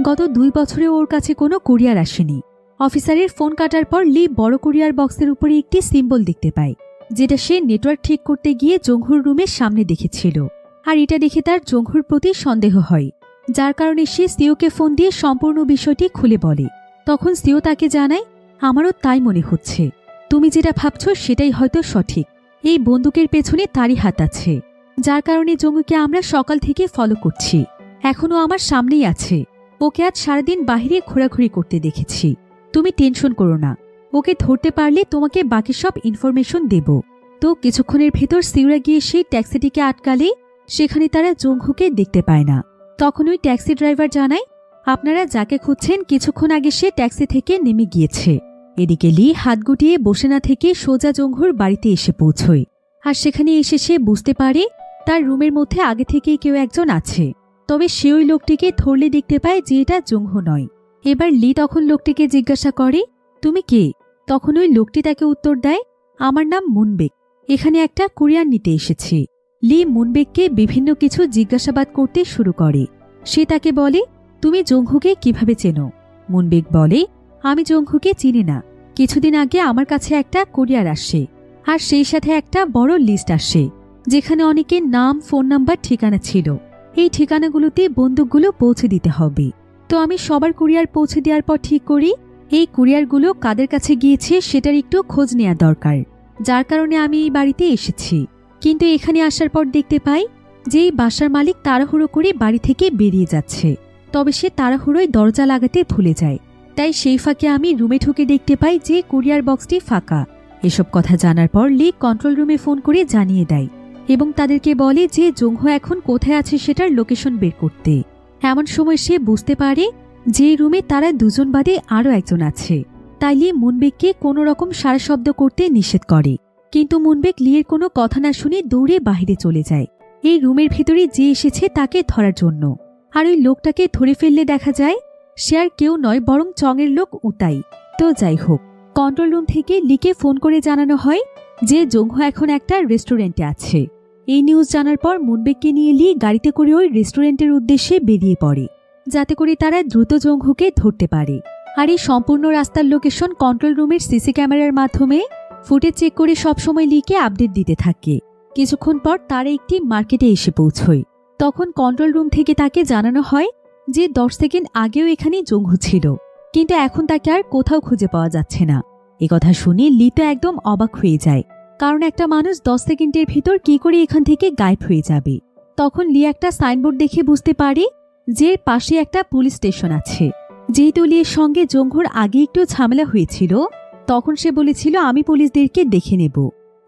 A: গত 2 বছরে ওর কাছে কোনো কুরিয়ার আসেনি। অফিসারের ফোন কাটার পর লি বড় কুরিয়ার বক্সের উপরে একটি সিম্বল দেখতে পায়, যেটা সে নেটওয়ার্ক ঠিক করতে গিয়ে জংহুর রুমের সামনে দেখেছিল। আর এটা দেখে তার জংহুর প্রতি সন্দেহ হয়, যার কারণে সে সিওকে ফোন দিয়ে সম্পূর্ণ বিষয়টি খুলে বলে। তখন সিও তাকে জানায়, আমারও তাই মনে হচ্ছে, তুমি যেটা ভাবছ সেটাই হয়তো সঠিক। এই বন্দুকের পেছনে তারই হাত আছে, যার কারণে জঙ্গুকে আমরা সকাল থেকে ফলো করছি। এখনও আমার সামনেই আছে। ওকে আজ সারাদিন বাহিরে ঘোরাঘুরি করতে দেখেছি। তুমি টেনশন করো না, ওকে ধরতে পারলে তোমাকে বাকি সব ইনফরমেশন দেব। তো কিছুক্ষণের ভেতর সিউরা গিয়ে সেই ট্যাক্সিটিকে আটকালে সেখানে তারা জঙ্গুকে দেখতে পায় না। তখন ওই ট্যাক্সি ড্রাইভার জানায়, আপনারা যাকে খুঁজছেন কিছুক্ষণ আগে সে ট্যাক্সি থেকে নেমে গিয়েছে। এদিকে লি হাত গুটিয়ে বসে না থেকে সোজা জঙ্গুর বাড়িতে এসে পৌঁছয়। আর সেখানে এসে সে বুঝতে পারে তার রুমের মধ্যে আগে থেকেই কেউ একজন আছে। তবে সে ওই লোকটিকে ধরলে দেখতে পায় যে এটা জঙ্গু নয়। এবার লি তখন লোকটিকে জিজ্ঞাসা করে, তুমি কে? তখন ওই লোকটি তাকে উত্তর দেয়, আমার নাম মুনবেক, এখানে একটা কুরিয়ার নিতে এসেছি। লি মুনবেককে বিভিন্ন কিছু জিজ্ঞাসাবাদ করতে শুরু করে। সে তাকে বলে, তুমি জংহুকে কিভাবে চেনো? মুনবেক বলে, আমি জংহুকে চিনি না। কিছুদিন আগে আমার কাছে একটা কুরিয়ার আসে, আর সেই সাথে একটা বড় লিস্ট আসে যেখানে অনেকের নাম, ফোন নাম্বার, ঠিকানা ছিল। এই ঠিকানাগুলোতে বন্দুকগুলো পৌঁছে দিতে হবে। তো আমি সবার কুরিয়ার পৌঁছে দেওয়ার পর ঠিক করি এই কুরিয়ারগুলো কাদের কাছে গিয়েছে সেটার একটু খোঁজ নেওয়া দরকার, যার কারণে আমি এই বাড়িতে এসেছি। কিন্তু এখানে আসার পর দেখতে পাই যে এই বাসার মালিক তাড়াহুড়ো করে বাড়ি থেকে বেরিয়ে যাচ্ছে। তবে সে তাড়াহুড়োয় দরজা লাগাতে ভুলে যায়। তাই সেই ফাঁকে আমি রুমে ঢুকে দেখতে পাই যে কুরিয়ার বক্সটি ফাঁকা। এসব কথা জানার পর লি কন্ট্রোল রুমে ফোন করে জানিয়ে দেয় এবং তাদেরকে বলে যে জংহু এখন কোথায় আছে সেটার লোকেশন বের করতে। এমন সময় সে বুঝতে পারে যে রুমে তারা দুজন বাদে আরও একজন আছে। তাই লি মুনবেককে কোনো রকম সারা শব্দ করতে নিষেধ করে, কিন্তু মুনবেক লিয়ের কোনো কথা না শুনে দৌড়ে বাহিরে চলে যায় এই রুমের ভেতরে যে এসেছে তাকে ধরার জন্য। আর ওই লোকটাকে ধরে ফেললে দেখা যায় সে আর কেউ নয় বরং চঙের লোক উতাই। তো যাই হোক, কন্ট্রোল রুম থেকে লিকে ফোন করে জানানো হয় যে জংহু এখন একটা রেস্টুরেন্টে আছে। এই নিউজ জানার পর মুনবেককে নিয়ে লি গাড়িতে করে ওই রেস্টুরেন্টের উদ্দেশ্যে বেরিয়ে পড়ে, যাতে করে তারা দ্রুত জংহুকে ধরতে পারে। আর এই সম্পূর্ণ রাস্তার লোকেশন কন্ট্রোল রুমের সিসি ক্যামেরার মাধ্যমে ফুটেজ চেক করে সবসময় লিকে আপডেট দিতে থাকে। কিছুক্ষণ পর তারা একটি মার্কেটে এসে পৌঁছয়। তখন কন্ট্রোল রুম থেকে তাকে জানানো হয় যে 10 সেকেন্ড আগেও এখানে জংহু ছিল, কিন্তু এখন তাকে আর কোথাও খুঁজে পাওয়া যাচ্ছে না। একথা শুনে লি তো একদম অবাক হয়ে যায়, কারণ একটা মানুষ 10 সেকেন্ডের ভিতর কি করে এখান থেকে গায়েব হয়ে যাবে। তখন লি একটা সাইনবোর্ড দেখে বুঝতে পারে যে পাশে একটা পুলিশ স্টেশন আছে। যেহেতু লির সঙ্গে জংহুর আগে একটু ঝামেলা হয়েছিল, তখন সে বলেছিল আমি পুলিশদেরকে দেখে নেব।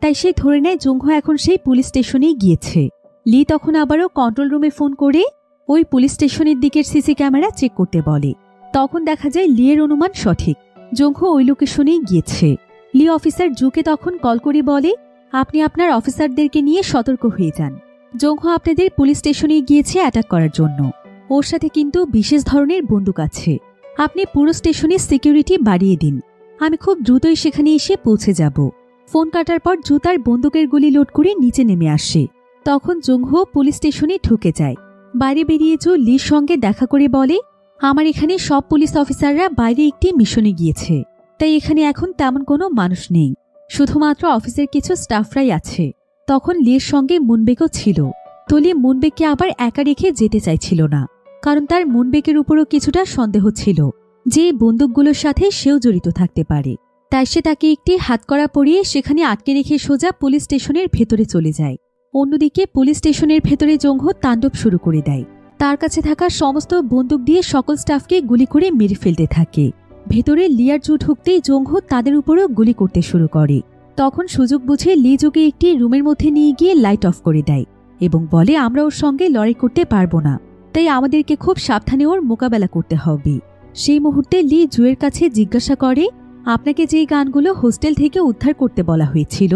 A: তাই সে ধরে নেয় জংহু এখন সেই পুলিশ স্টেশনেই গিয়েছে। লি তখন আবারও কন্ট্রোল রুমে ফোন করে ওই পুলিশ স্টেশনের দিকের সিসি ক্যামেরা চেক করতে বলে। তখন দেখা যায় লিয়ের অনুমান সঠিক, জংহু ওই লোকেশনেই গিয়েছে। লি অফিসার জুকে তখন কল করে বলে, আপনি আপনার অফিসারদেরকে নিয়ে সতর্ক হয়ে যান। জংহু আপনাদের পুলিশ স্টেশনে গিয়েছে অ্যাটাক করার জন্য। ওর সাথে কিন্তু বিশেষ ধরনের বন্দুক আছে। আপনি পুরো স্টেশনের সিকিউরিটি বাড়িয়ে দিন। আমি খুব দ্রুতই সেখানে এসে পৌঁছে যাব। ফোন কাটার পর জু তার বন্দুকের গুলি লোড করে নিচে নেমে আসে। তখন জংহু পুলিশ স্টেশনে ঢুকে যায়। বাইরে বেরিয়ে জু লির সঙ্গে দেখা করে বলে, আমার এখানে সব পুলিশ অফিসাররা বাইরে একটি মিশনে গিয়েছে, তাই এখানে এখন তেমন কোনো মানুষ নেই, শুধুমাত্র অফিসের কিছু স্টাফরাই আছে। তখন লির সঙ্গে মুনবেকও ছিল। তো লি মুনবেককে আবার একা রেখে যেতে চাইছিল না, কারণ তার মুনবেকের উপরও কিছুটা সন্দেহ ছিল যে বন্দুকগুলোর সাথে সেও জড়িত থাকতে পারে। তাই সে তাকে একটি হাতকড়া পরিয়ে সেখানে আটকে রেখে সোজা পুলিশ স্টেশনের ভেতরে চলে যায়। অন্যদিকে পুলিশ স্টেশনের ভেতরে জংহু তাণ্ডব শুরু করে দেয়। তার কাছে থাকা সমস্ত বন্দুক দিয়ে সকল স্টাফকে গুলি করে মেরে ফেলতে থাকে। ভেতরে লিয়ার জু ঢুকতেই জংহু তাদের উপরও গুলি করতে শুরু করে। তখন সুযোগ বুঝে লি জুকে একটি রুমের মধ্যে নিয়ে গিয়ে লাইট অফ করে দেয় এবং বলে, আমরা ওর সঙ্গে লড়াই করতে পারবো না, তাই আমাদেরকে খুব সাবধানে ওর মোকাবেলা করতে হবে। সেই মুহূর্তে লি জুয়ের কাছে জিজ্ঞাসা করে, আপনাকে যে গানগুলো হোস্টেল থেকে উদ্ধার করতে বলা হয়েছিল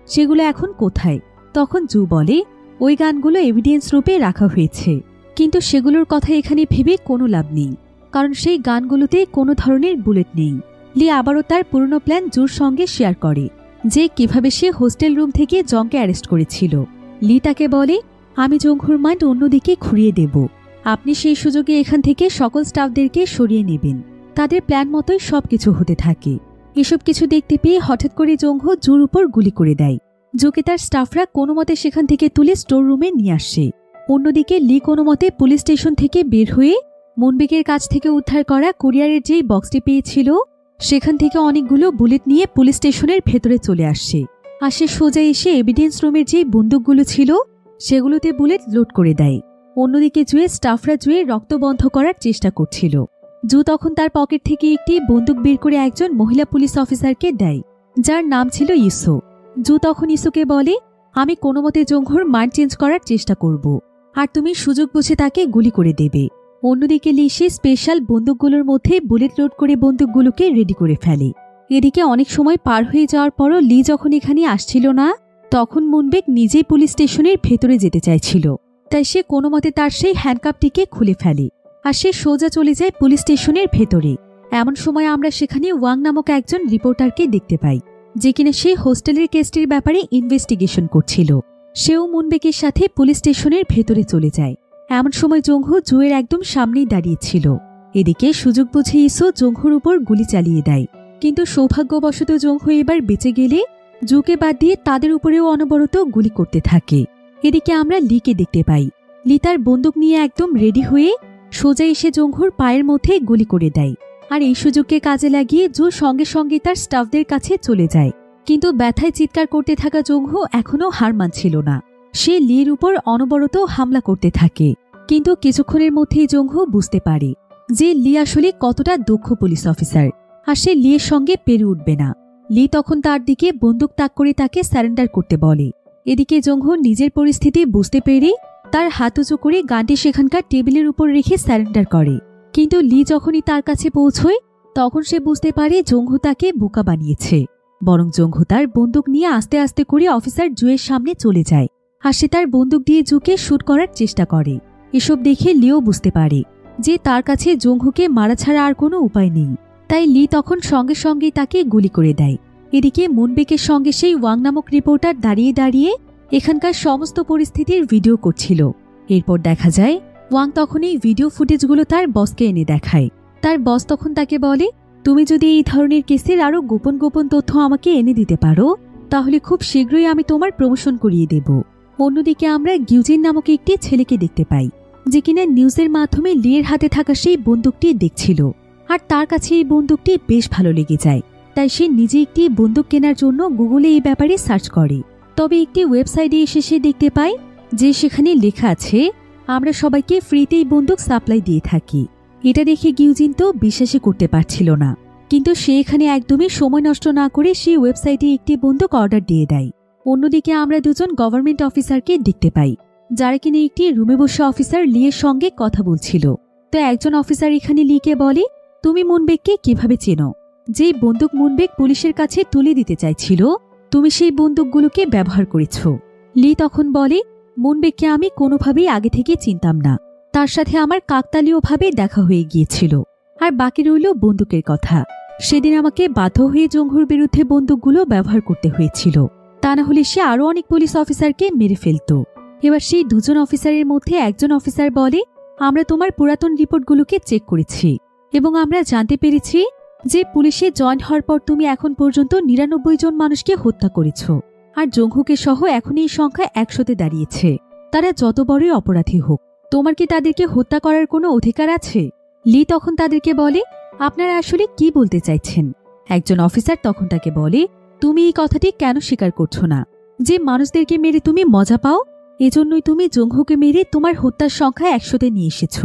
A: সেগুলো এখন কোথায়? তখন জু বলে, ওই গানগুলো এভিডেন্স রূপে রাখা হয়েছে, কিন্তু সেগুলোর কথা এখানে ভেবে কোনো লাভ নেই, কারণ সেই গানগুলোতে কোনো ধরনের বুলেট নেই। লি আবারও তার পুরনো প্ল্যান জুর সঙ্গে শেয়ার করে যে কিভাবে সে হোস্টেল রুম থেকে জংকে অ্যারেস্ট করেছিল। লি তাকে বলে, আমি জংহুর মাইন্ড অন্যদিকে ঘুরিয়ে দেব। আপনি সেই সুযোগে এখান থেকে সকল স্টাফদেরকে সরিয়ে নেবেন। তাদের প্ল্যান মতোই সবকিছু হতে থাকে। এসব কিছু দেখতে পেয়ে হঠাৎ করে জংহু জুর উপর গুলি করে দেয়। জুকে তার স্টাফরা কোনো মতে সেখান থেকে তুলে স্টোর রুমে নিয়ে আসে। অন্যদিকে লি কোনো মতে পুলিশ স্টেশন থেকে বের হয়ে মুনবেকের কাছ থেকে উদ্ধার করা কুরিয়ারের যেই বক্সটি পেয়েছিল সেখান থেকে অনেকগুলো বুলেট নিয়ে পুলিশ স্টেশনের ভেতরে চলে আসে। আর সে সোজা এসে এভিডেন্স রুমের যে বন্দুকগুলো ছিল সেগুলোতে বুলেট লোড করে দেয়। অন্যদিকে জুয়ে স্টাফরা জুয়ে রক্ত বন্ধ করার চেষ্টা করছিল। জু তখন তার পকেট থেকে একটি বন্দুক বের করে একজন মহিলা পুলিশ অফিসারকে দেয়, যার নাম ছিল ইসো। জু তখন ইসোকে বলে, আমি কোনো মতে জংহুর মাইন্ড চেঞ্জ করার চেষ্টা করব, আর তুমি সুযোগ বুঝে তাকে গুলি করে দেবে। অন্যদিকে লি সে স্পেশাল বন্দুকগুলোর মধ্যে বুলেট লোড করে বন্দুকগুলোকে রেডি করে ফেলে। এদিকে অনেক সময় পার হয়ে যাওয়ার পরও লি যখন এখানে আসছিল না, তখন মুনবেক নিজেই পুলিশ স্টেশনের ভেতরে যেতে চাইছিল। তাই সে কোনো মতে তার সেই হ্যান্ডকাপটিকে খুলে ফেলে আর সে সোজা চলে যায় পুলিশ স্টেশনের ভেতরে। এমন সময় আমরা সেখানে ওয়াং নামক একজন রিপোর্টারকে দেখতে পাই, যে কিনা সেই হোস্টেলের কেসটির ব্যাপারে ইনভেস্টিগেশন করছিল। সেও মুনবেকের সাথে পুলিশ স্টেশনের ভেতরে চলে যায়। এমন সময় জংহু জুয়ের একদম সামনেই দাঁড়িয়েছিল। এদিকে সুযোগ বুঝে ইসো জংহুর উপর গুলি চালিয়ে দেয়, কিন্তু সৌভাগ্যবশত জংহু এবার বেঁচে গেলে জুকে বাদ দিয়ে তাদের উপরেও অনবরত গুলি করতে থাকে। এদিকে আমরা লিকে দেখতে পাই। লি তার বন্দুক নিয়ে একদম রেডি হয়ে সোজা এসে জংহুর পায়ের মধ্যে গুলি করে দেয়। আর এই সুযোগকে কাজে লাগিয়ে জু সঙ্গে সঙ্গে তার স্টাফদের কাছে চলে যায়। কিন্তু ব্যথায় চিৎকার করতে থাকা জংহু এখনও হার মানছিল না। সে লির উপর অনবরত হামলা করতে থাকে। কিন্তু কিছুক্ষণের মধ্যেই জংহু বুঝতে পারে যে লি আসলে কতটা দক্ষ পুলিশ অফিসার, আর সে লির সঙ্গে পেরে উঠবে না। লি তখন তার দিকে বন্দুক তাক করে তাকে স্যারেন্ডার করতে বলে। এদিকে জংহু নিজের পরিস্থিতি বুঝতে পেরে তার হাত উঁচু করে গানটি সেখানকার টেবিলের উপর রেখে স্যারেন্ডার করে। কিন্তু লি যখনই তার কাছে পৌঁছয় তখন সে বুঝতে পারে জংহু তাকে বোকা বানিয়েছে। বরং জংহু তার বন্দুক নিয়ে আস্তে আস্তে করে অফিসার জুয়ের সামনে চলে যায়, আর সে তার বন্দুক দিয়ে জুকে শুট করার চেষ্টা করে। এসব দেখে লিও বুঝতে পারে যে তার কাছে জংহুকে মারা ছাড়া আর কোনো উপায় নেই। তাই লি তখন সঙ্গে সঙ্গেই তাকে গুলি করে দেয়। এদিকে মুনবেকের সঙ্গে সেই ওয়াং নামক রিপোর্টার দাঁড়িয়ে দাঁড়িয়ে এখানকার সমস্ত পরিস্থিতির ভিডিও করছিল। এরপর দেখা যায় ওয়াং তখন এই ভিডিও ফুটেজগুলো তার বসকে এনে দেখায়। তার বস তখন তাকে বলে, তুমি যদি এই ধরনের কেসের আরও গোপন গোপন তথ্য আমাকে এনে দিতে পারো তাহলে খুব শীঘ্রই আমি তোমার প্রমোশন করিয়ে দেব। অন্যদিকে আমরা গিউজিন নামক একটি ছেলেকে দেখতে পাই, যে কিনা নিউজের মাধ্যমে লিয়ের হাতে থাকা সেই বন্দুকটি দেখছিল। আর তার কাছে এই বন্দুকটি বেশ ভালো লেগে যায়। তাই সে নিজে একটি বন্দুক কেনার জন্য গুগলে এই ব্যাপারে সার্চ করে। তবে একটি ওয়েবসাইটে এসে সে দেখতে পায় যে সেখানে লেখা আছে, আমরা সবাইকে ফ্রিতেই বন্দুক সাপ্লাই দিয়ে থাকি। এটা দেখে গিউজিন তো বিশ্বাসই করতে পারছিল না, কিন্তু সে এখানে একদমই সময় নষ্ট না করে সেই ওয়েবসাইটে একটি বন্দুক অর্ডার দিয়ে দেয়। অন্যদিকে আমরা দুজন গভর্নমেন্ট অফিসারকে দেখতে পাই, যারা কিনা একটি রুমে বসে অফিসার লিয়ের সঙ্গে কথা বলছিল। তো একজন অফিসার এখানে লিকে বলে, তুমি মুনবেককে কিভাবে চেনো? যেই বন্দুক মুনবেক পুলিশের কাছে তুলে দিতে চাইছিল তুমি সেই বন্দুকগুলোকে ব্যবহার করেছ। লি তখন বলে, মুনবেককে আমি কোনোভাবেই আগে থেকে চিনতাম না, তার সাথে আমার কাকতালীয়ভাবে দেখা হয়ে গিয়েছিল। আর বাকি রইল বন্দুকের কথা। সেদিন আমাকে বাধ্য হয়ে জংহুর বিরুদ্ধে বন্দুকগুলো ব্যবহার করতে হয়েছিল, তা না হলে সে আরও অনেক পুলিশ অফিসারকে মেরে ফেলত। এবার সেই দুজন অফিসারের মধ্যে একজন অফিসার বলে, আমরা তোমার পুরাতন রিপোর্টগুলোকে চেক করেছি এবং আমরা জানতে পেরেছি যে পুলিশে জয়েন হওয়ার পর তুমি এখন পর্যন্ত ৯৯ জন মানুষকে হত্যা করেছ। আর জংহুকে সহ এখন এই সংখ্যা ১০০-তে দাঁড়িয়েছে। তারা যত বড়ই অপরাধী হোক, তোমার কি তাদেরকে হত্যা করার কোনো অধিকার আছে? লি তখন তাদেরকে বলে, আপনারা আসলে কি বলতে চাইছেন? একজন অফিসার তখন তাকে বলে, তুমি এই কথাটি কেন স্বীকার করছো না যে মানুষদেরকে মেরে তুমি মজা পাও? এজন্যই তুমি জংহুকে মেরে তোমার হত্যার সংখ্যা ১০০-তে নিয়ে এসেছ।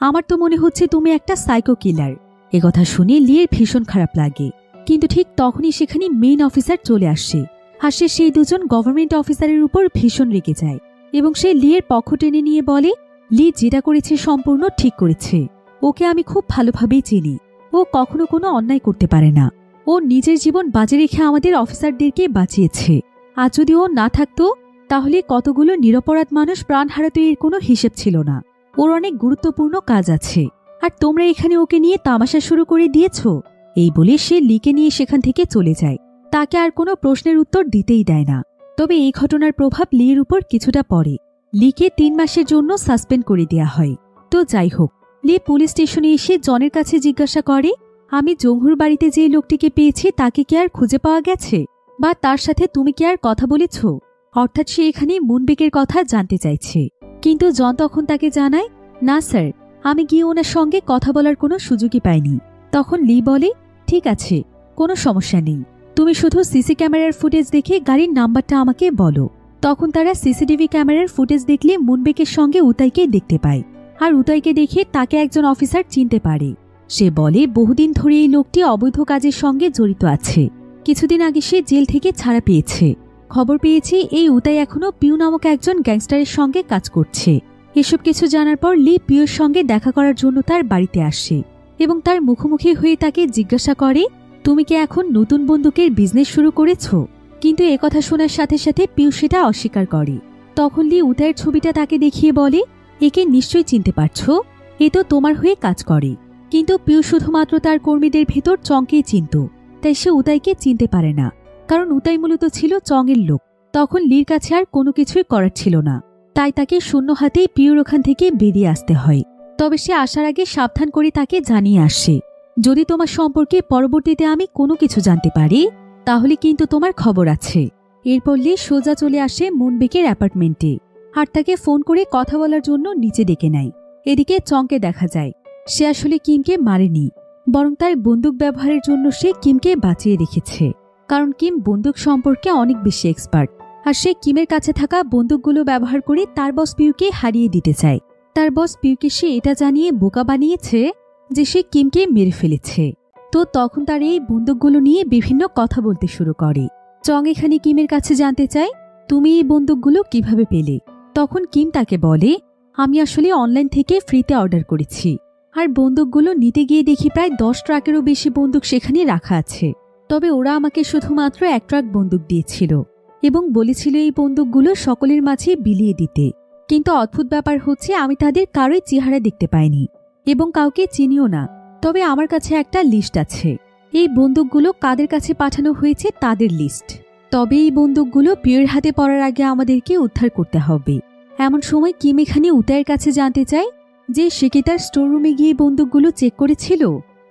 A: আমার তো মনে হচ্ছে তুমি একটা সাইকো কিলার। একথা শুনে লিয়ের ভীষণ খারাপ লাগে। কিন্তু ঠিক তখনই সেখানে মেইন অফিসার চলে আসে, আর সে সেই দুজন গভর্নমেন্ট অফিসারের উপর ভীষণ রেগে যায় এবং সে লিয়ের পক্ষ টেনে নিয়ে বলে, লি যেটা করেছে সম্পূর্ণ ঠিক করেছে। ওকে আমি খুব ভালোভাবেই চিনি। ও কখনো কোনো অন্যায় করতে পারে না। ও নিজের জীবন বাজি রেখে আমাদের অফিসারদেরকে বাঁচিয়েছে। আর যদি ও না থাকতো তাহলে কতগুলো নিরপরাধ মানুষ প্রাণ হারাতো এর কোনো হিসেব ছিল না। ওর অনেক গুরুত্বপূর্ণ কাজ আছে, আর তোমরা এখানে ওকে নিয়ে তামাশা শুরু করে দিয়েছ। এই বলে সে লিকে নিয়ে সেখান থেকে চলে যায়। তাকে আর কোনো প্রশ্নের উত্তর দিতেই দেয় না। তবে এই ঘটনার প্রভাব লির উপর কিছুটা পড়ে। লিকে ৩ মাসের জন্য সাসপেন্ড করে দেয়া হয়। তো যাই হোক, লি পুলিশ স্টেশনে এসে জনের কাছে জিজ্ঞাসা করে, আমি জংহুর বাড়িতে যে লোকটিকে পেয়েছি তাকে কি আর খুঁজে পাওয়া গেছে, বা তার সাথে তুমি কি আর কথা বলেছ? অর্থাৎ সে এখানে মুনবেকের কথা জানতে চাইছে। কিন্তু জন তখন তাকে জানায়, না স্যার, আমি গিয়ে ওনার সঙ্গে কথা বলার কোনো সুযোগই পাইনি। তখন লি বলে, ঠিক আছে, কোনো সমস্যা নেই, তুমি শুধু সিসি ক্যামেরার ফুটেজ দেখে গাড়ির নাম্বারটা আমাকে বলো। তখন তারা সিসিটিভি ক্যামেরার ফুটেজ দেখলে মুনবেকের সঙ্গে উতাইকে দেখতে পায়। আর উতাইকে দেখে তাকে একজন অফিসার চিনতে পারে। সে বলে, বহুদিন ধরে এই লোকটি অবৈধ কাজের সঙ্গে জড়িত আছে। কিছুদিন আগে সে জেল থেকে ছাড়া পেয়েছে। খবর পেয়েছি এই উতাই এখনো পিউ নামক একজন গ্যাংস্টারের সঙ্গে কাজ করছে। এসব কিছু জানার পর লি পিউর সঙ্গে দেখা করার জন্য তার বাড়িতে আসে এবং তার মুখোমুখি হয়ে তাকে জিজ্ঞাসা করে, তুমি কি এখন নতুন বন্দুকের বিজনেস শুরু করেছ? কিন্তু একথা শোনার সাথে সাথে পিউ সেটা অস্বীকার করে। তখন লি উতাইয়ের ছবিটা তাকে দেখিয়ে বলে, একে নিশ্চয়ই চিনতে পারছো, এ তো তোমার হয়ে কাজ করে। কিন্তু পিউ শুধুমাত্র তার কর্মীদের ভেতর চংকেই চিনত, তাই সে উতাইকে চিনতে পারে না, কারণ উতাই মূলত ছিল চংয়ের লোক। তখন লির কাছে আর কোনো কিছুই করার ছিল না, তাই তাকে শূন্য হাতেই পিউর ওখান থেকে বেরিয়ে আসতে হয়। তবে সে আসার আগে সাবধান করে তাকে জানিয়ে আসে, যদি তোমার সম্পর্কে পরবর্তীতে আমি কোনো কিছু জানতে পারি তাহলে কিন্তু তোমার খবর আছে। এরপর লি সোজা চলে আসে মুনবেকের অ্যাপার্টমেন্টে আর তাকে ফোন করে কথা বলার জন্য নিচে ডেকে নেয়। এদিকে চংকে দেখা যায় সে আসলে কিমকে মারেনি, বরং তার বন্দুক ব্যবহারের জন্য সে কিমকে বাঁচিয়ে রেখেছে, কারণ কিম বন্দুক সম্পর্কে অনেক বেশি এক্সপার্ট। আর সে কিমের কাছে থাকা বন্দুকগুলো ব্যবহার করে তার বস পিউকে হারিয়ে দিতে চায়। তার বস পিউকে সে এটা জানিয়ে বোকা বানিয়েছে যে সে কিমকে মেরে ফেলেছে। তো তখন তার এই বন্দুকগুলো নিয়ে বিভিন্ন কথা বলতে শুরু করে। চং এখানে কিমের কাছে জানতে চায়, তুমি এই বন্দুকগুলো কিভাবে পেলে? তখন কিম তাকে বলে, আমি আসলে অনলাইন থেকে ফ্রিতে অর্ডার করেছি, আর বন্দুকগুলো নিতে গিয়ে দেখি প্রায় 10 ট্রাকেরও বেশি বন্দুক সেখানে রাখা আছে। তবে ওরা আমাকে শুধুমাত্র 1 ট্রাক বন্দুক দিয়েছিল এবং বলেছিল এই বন্দুকগুলো সকলের মাঝে বিলিয়ে দিতে। কিন্তু অদ্ভুত ব্যাপার হচ্ছে আমি তাদের কারোই চেহারা দেখতে পাইনি এবং কাউকে চিনিও না। তবে আমার কাছে একটা লিস্ট আছে, এই বন্দুকগুলো কাদের কাছে পাঠানো হয়েছে তাদের লিস্ট। তবে এই বন্দুকগুলো পিউর হাতে পড়ার আগে আমাদেরকে উদ্ধার করতে হবে। এমন সময় কিম এখানে উদয়ের কাছে জানতে চায় যে সে কি তার স্টোর রুমে গিয়ে বন্দুকগুলো চেক করেছিল।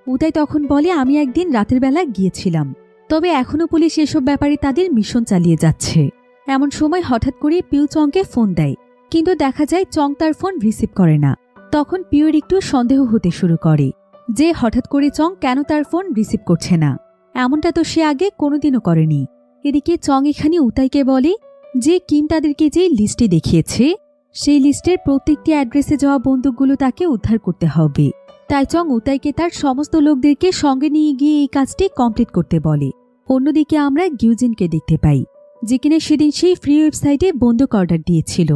A: উদয় তখন বলে, আমি একদিন রাতের বেলা গিয়েছিলাম, তবে এখনও পুলিশ এসব ব্যাপারে তাদের মিশন চালিয়ে যাচ্ছে। এমন সময় হঠাৎ করে পিউ চংকে ফোন দেয়, কিন্তু দেখা যায় চং তার ফোন রিসিভ করে না। তখন পিউর একটু সন্দেহ হতে শুরু করে যে হঠাৎ করে চং কেন তার ফোন রিসিভ করছে না, এমনটা তো সে আগে কোনোদিনও করেনি। এদিকে চং এখানে উতাইকে বলে যে কিম তাদেরকে যে লিস্টে দেখিয়েছে সেই লিস্টের প্রত্যেকটি অ্যাড্রেসে যাওয়া বন্দুকগুলো তাকে উদ্ধার করতে হবে। তাই চং উতাইকে তার সমস্ত লোকদেরকে সঙ্গে নিয়ে গিয়ে এই কাজটি কমপ্লিট করতে বলে। অন্যদিকে আমরা গিউজিনকে দেখতে পাই, যে কিনা সেদিন সেই ফ্রি ওয়েবসাইটে বন্দুক অর্ডার দিয়েছিল,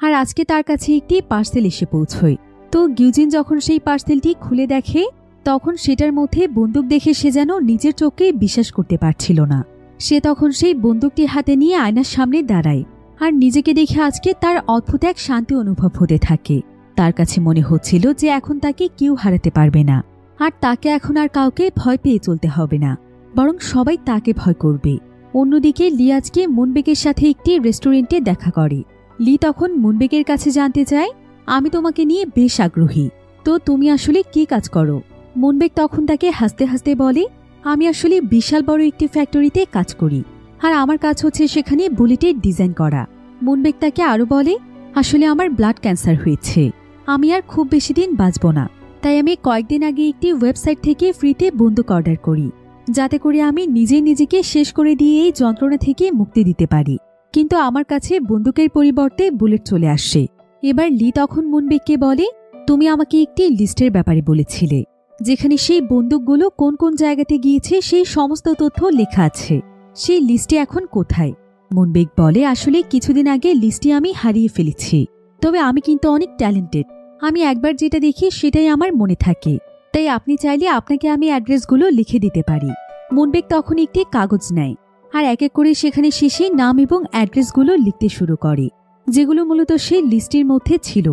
A: আর আজকে তার কাছে একটি পার্সেল এসে পৌঁছয়। তো গিউজিন যখন সেই পার্সেলটি খুলে দেখে তখন সেটার মধ্যে বন্দুক দেখে সে যেন নিজের চোখে বিশ্বাস করতে পারছিল না। সে তখন সেই বন্দুকটি হাতে নিয়ে আয়নার সামনে দাঁড়ায় আর নিজেকে দেখে আজকে তার অদ্ভুত এক শান্তি অনুভব হতে থাকে। তার কাছে মনে হচ্ছিল যে এখন তাকে কেউ হারাতে পারবে না, আর তাকে এখন আর কাউকে ভয় পেয়ে চলতে হবে না, বরং সবাই তাকে ভয় করবে। অন্যদিকে লি আজকে মুনবেকের সাথে একটি রেস্টুরেন্টে দেখা করে। লি তখন মুনবেকের কাছে জানতে চায়, আমি তোমাকে নিয়ে বেশ আগ্রহী, তো তুমি আসলে কি কাজ করো? মুনবেক তখন তাকে হাসতে হাসতে বলে, আমি আসলে বিশাল বড় একটি ফ্যাক্টরিতে কাজ করি, আর আমার কাজ হচ্ছে সেখানে বুলেটের ডিজাইন করা। মুনবেক তাকে আরো বলে, আসলে আমার ব্লাড ক্যান্সার হয়েছে, আমি আর খুব বেশি দিন বাঁচব না, তাই আমি কয়েকদিন আগে একটি ওয়েবসাইট থেকে ফ্রিতে বন্দুক অর্ডার করি, যাতে করে আমি নিজেকে শেষ করে দিয়ে এই যন্ত্রণা থেকে মুক্তি দিতে পারি। কিন্তু আমার কাছে বন্দুকের পরিবর্তে বুলেট চলে আসছে। এবার লি তখন মুনবেককে বলে, তুমি আমাকে একটি লিস্টের ব্যাপারে বলেছিলে, যেখানে সেই বন্দুকগুলো কোন কোন জায়গাতে গিয়েছে সেই সমস্ত তথ্য লেখা আছে, সেই লিস্টে এখন কোথায়? মুনবেক বলে, আসলে কিছুদিন আগে লিস্টটি আমি হারিয়ে ফেলেছি, তবে আমি কিন্তু অনেক ট্যালেন্টেড, আমি একবার যেটা দেখি সেটাই আমার মনে থাকে, তাই আপনি চাইলে আপনাকে আমি অ্যাড্রেসগুলো লিখে দিতে পারি। মুনবেক তখন একটি কাগজ নেয় আর এক এক করে সেখানে শেষে নাম এবং অ্যাড্রেসগুলো লিখতে শুরু করে, যেগুলো মূলত সেই লিস্টের মধ্যে ছিল।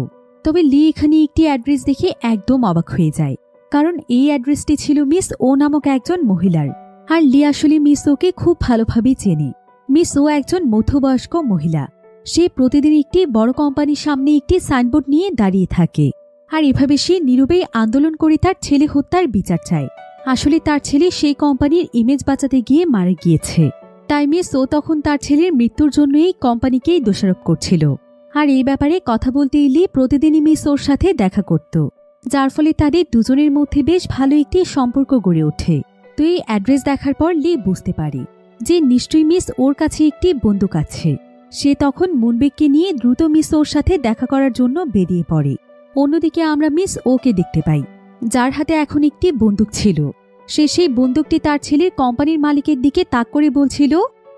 A: তবে লি এখানে একটি অ্যাড্রেস দেখে একদম অবাক হয়ে যায়, কারণ এই অ্যাড্রেসটি ছিল মিস ও নামক একজন মহিলার, আর লি আসলে মিস ওকে খুব ভালোভাবে চেনে। মিস ও একজন মধ্যবয়স্ক মহিলা, সে প্রতিদিন একটি বড় কোম্পানির সামনে একটি সাইনবোর্ড নিয়ে দাঁড়িয়ে থাকে, আর এভাবে সে নীরবেই আন্দোলন করে তার ছেলে হত্যার বিচার চায়। আসলে তার ছেলে সেই কোম্পানির ইমেজ বাঁচাতে গিয়ে মারা গিয়েছে, তাই মিস ও তখন তার ছেলের মৃত্যুর জন্য এই কোম্পানিকেই দোষারোপ করছিল। আর এই ব্যাপারে কথা বলতে এলে প্রতিদিনই মিস ওর সাথে দেখা করত, যার ফলে তাদের দুজনের মধ্যে বেশ ভালো একটি সম্পর্ক গড়ে ওঠে। তো এই অ্যাড্রেস দেখার পর লি বুঝতে পারে যে নিশ্চয়ই মিস ওর কাছে একটি বন্দুক আছে। সে তখন মুনবেককে নিয়ে দ্রুত মিস ওর সাথে দেখা করার জন্য বেরিয়ে পড়ে। অন্যদিকে আমরা মিস ওকে দেখতে পাই, যার হাতে এখন একটি বন্দুক ছিল। সে সেই বন্দুকটি তার ছেলের কোম্পানির মালিকের দিকে তাক করে বলছিল,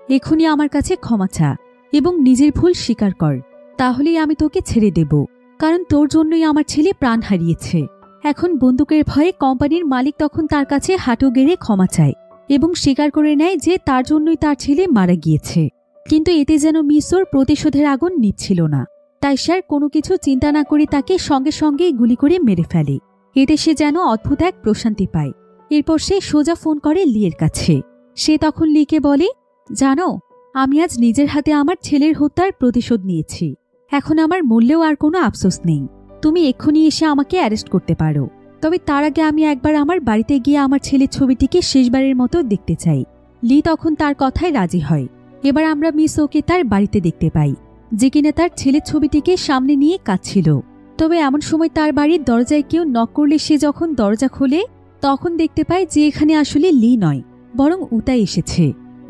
A: এখনই আমার কাছে ক্ষমা চা এবং নিজের ভুল স্বীকার কর, তাহলেই আমি তোকে ছেড়ে দেব, কারণ তোর জন্যই আমার ছেলে প্রাণ হারিয়েছে। এখন বন্দুকের ভয়ে কোম্পানির মালিক তখন তার কাছে হাঁটু গেড়ে ক্ষমা চায় এবং স্বীকার করে নেয় যে তার জন্যই তার ছেলে মারা গিয়েছে। কিন্তু এতে যেন মিসর প্রতিশোধের আগুন নিচ্ছিল না, তাই সে আর কোনো কিছু চিন্তা না করে তাকে সঙ্গে সঙ্গে গুলি করে মেরে ফেলে। এতে সে যেন অদ্ভুত এক প্রশান্তি পায়। এরপর সে সোজা ফোন করে লিয়ের কাছে। সে তখন লিকে বলে, জানো আমি আজ নিজের হাতে আমার ছেলের হত্যার প্রতিশোধ নিয়েছি। এখন আমার মরলেও আর কোনো আফসোস নেই। তুমি এক্ষুনি এসে আমাকে অ্যারেস্ট করতে পারো, তবে তার আগে আমি একবার আমার বাড়িতে গিয়ে আমার ছেলের ছবিটিকে শেষবারের মতো দেখতে চাই। লি তখন তার কথায় রাজি হয়। এবার আমরা মিস ওকে তার বাড়িতে দেখতে পাই, যে কিনা তার ছেলের ছবিটিকে সামনে নিয়ে কাঁদছিল। তবে এমন সময় তার বাড়ির দরজায় কেউ নক করলে সে যখন দরজা খোলে তখন দেখতে পায় যে এখানে আসলে লি নয়, বরং উতাই এসেছে।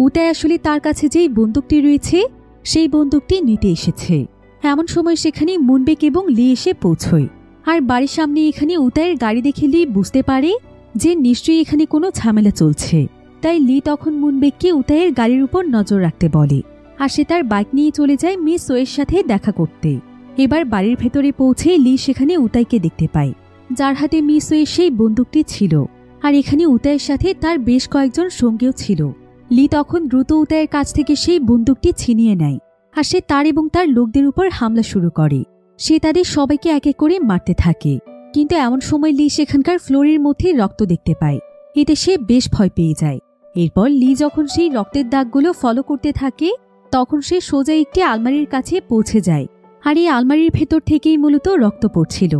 A: উতাই আসলে তার কাছে যেই বন্দুকটি রয়েছে সেই বন্দুকটি নিতে এসেছে। এমন সময় সেখানে মুনবেক এবং লি এসে পৌঁছয়। আর বাড়ির সামনে এখানে উতাইয়ের গাড়ি দেখে লি বুঝতে পারে যে নিশ্চয়ই এখানে কোনো ঝামেলা চলছে। তাই লি তখন মুনবেককে উতাইয়ের গাড়ির উপর নজর রাখতে বলে, আর সে তার বাইক নিয়ে চলে যায় মিস ওয়ের সাথে দেখা করতে। এবার বাড়ির ভেতরে পৌঁছে লি সেখানে উতাইকে দেখতে পায়, যার হাতে মিস ওয়ের সেই বন্দুকটি ছিল। আর এখানে উতাইয়ের সাথে তার বেশ কয়েকজন সঙ্গীও ছিল। লি তখন দ্রুত উতাইয়ের কাছ থেকে সেই বন্দুকটি ছিনিয়ে নেয়, আর সে তার এবং তার লোকদের উপর হামলা শুরু করে। সে তাদের সবাইকে এক এক করে মারতে থাকে। কিন্তু এমন সময় লি সেখানকার ফ্লোরের মধ্যে রক্ত দেখতে পায়। এতে সে বেশ ভয় পেয়ে যায়। এরপর লি যখন সেই রক্তের দাগগুলো ফলো করতে থাকে তখন সে সোজা একটি আলমারির কাছে পৌঁছে যায়, আর এই আলমারির ভেতর থেকেই মূলত রক্ত পড়ছিল।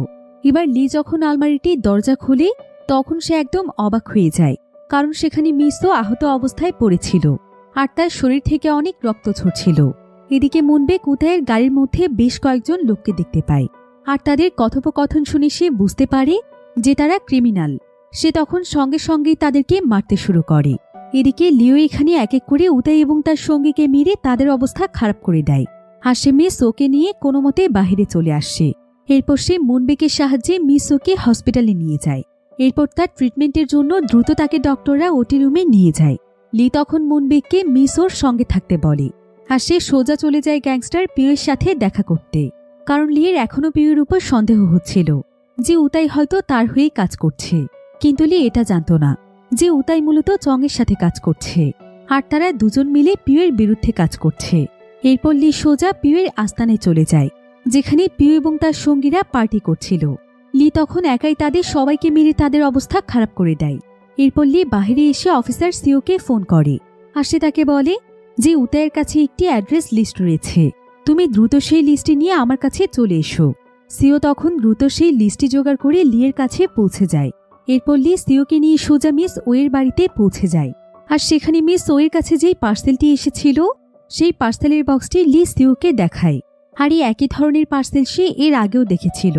A: এবার লি যখন আলমারিটির দরজা খুলে তখন সে একদম অবাক হয়ে যায়, কারণ সেখানে মিসও আহত অবস্থায় পড়েছিল, আর তার শরীর থেকে অনেক রক্ত ঝরছিল। এদিকে মুনবেক উতাইয়ের গাড়ির মধ্যে বেশ কয়েকজন লোককে দেখতে পায়, আর তাদের কথোপকথন শুনে সে বুঝতে পারে যে তারা ক্রিমিনাল। সে তখন সঙ্গে সঙ্গেই তাদেরকে মারতে শুরু করে। এদিকে লিও এখানে এক এক করে উতাই এবং তার সঙ্গীকে মেরে তাদের অবস্থা খারাপ করে দেয়। আর সে মিস ওকে নিয়ে কোনো মতে বাহিরে চলে আসে। এরপর সে মুনবেকের সাহায্যে মিস ওকে হসপিটালে নিয়ে যায়। এরপর তার ট্রিটমেন্টের জন্য দ্রুত তাকে ডক্টররা ওটি রুমে নিয়ে যায়। লি তখন মুনবেককে মিস ওর সঙ্গে থাকতে বলে, আর সে সোজা চলে যায় গ্যাংস্টার পিওর সাথে দেখা করতে, কারণ লিয়ের এখনও পিওর উপর সন্দেহ হচ্ছিল যে উতাই হয়তো তার হয়েই কাজ করছে। কিন্তু লি এটা জানত না যে উতাই মূলত চংয়ের সাথে কাজ করছে, আর তারা দুজন মিলে পিওর বিরুদ্ধে কাজ করছে। এরপর লি সোজা পিওর আস্তানায় চলে যায়, যেখানে পিও এবং তার সঙ্গীরা পার্টি করছিল। লি তখন একাই তাদের সবাইকে মেরে তাদের অবস্থা খারাপ করে দেয়। এরপর লি বাহিরে এসে অফিসার সিওকে ফোন করে, আর সে তাকে বলে যে উতাইয়ের কাছে একটি অ্যাড্রেস লিস্ট রয়েছে, তুমি দ্রুত সেই লিস্টটি নিয়ে আমার কাছে চলে এসো। সিও তখন দ্রুত সেই লিস্টটি জোগাড় করে লিয়ের কাছে পৌঁছে যায়। এরপর লি সিওকে নিয়ে সোজা মিস ওয়ের বাড়িতে পৌঁছে যায়, আর সেখানে মিস ওয়ের কাছে যেই পার্সেলটি এসেছিল সেই পার্সেলের বক্সটি লি সিওকে দেখায়। আর এই একই ধরনের পার্সেল সে এর আগেও দেখেছিল।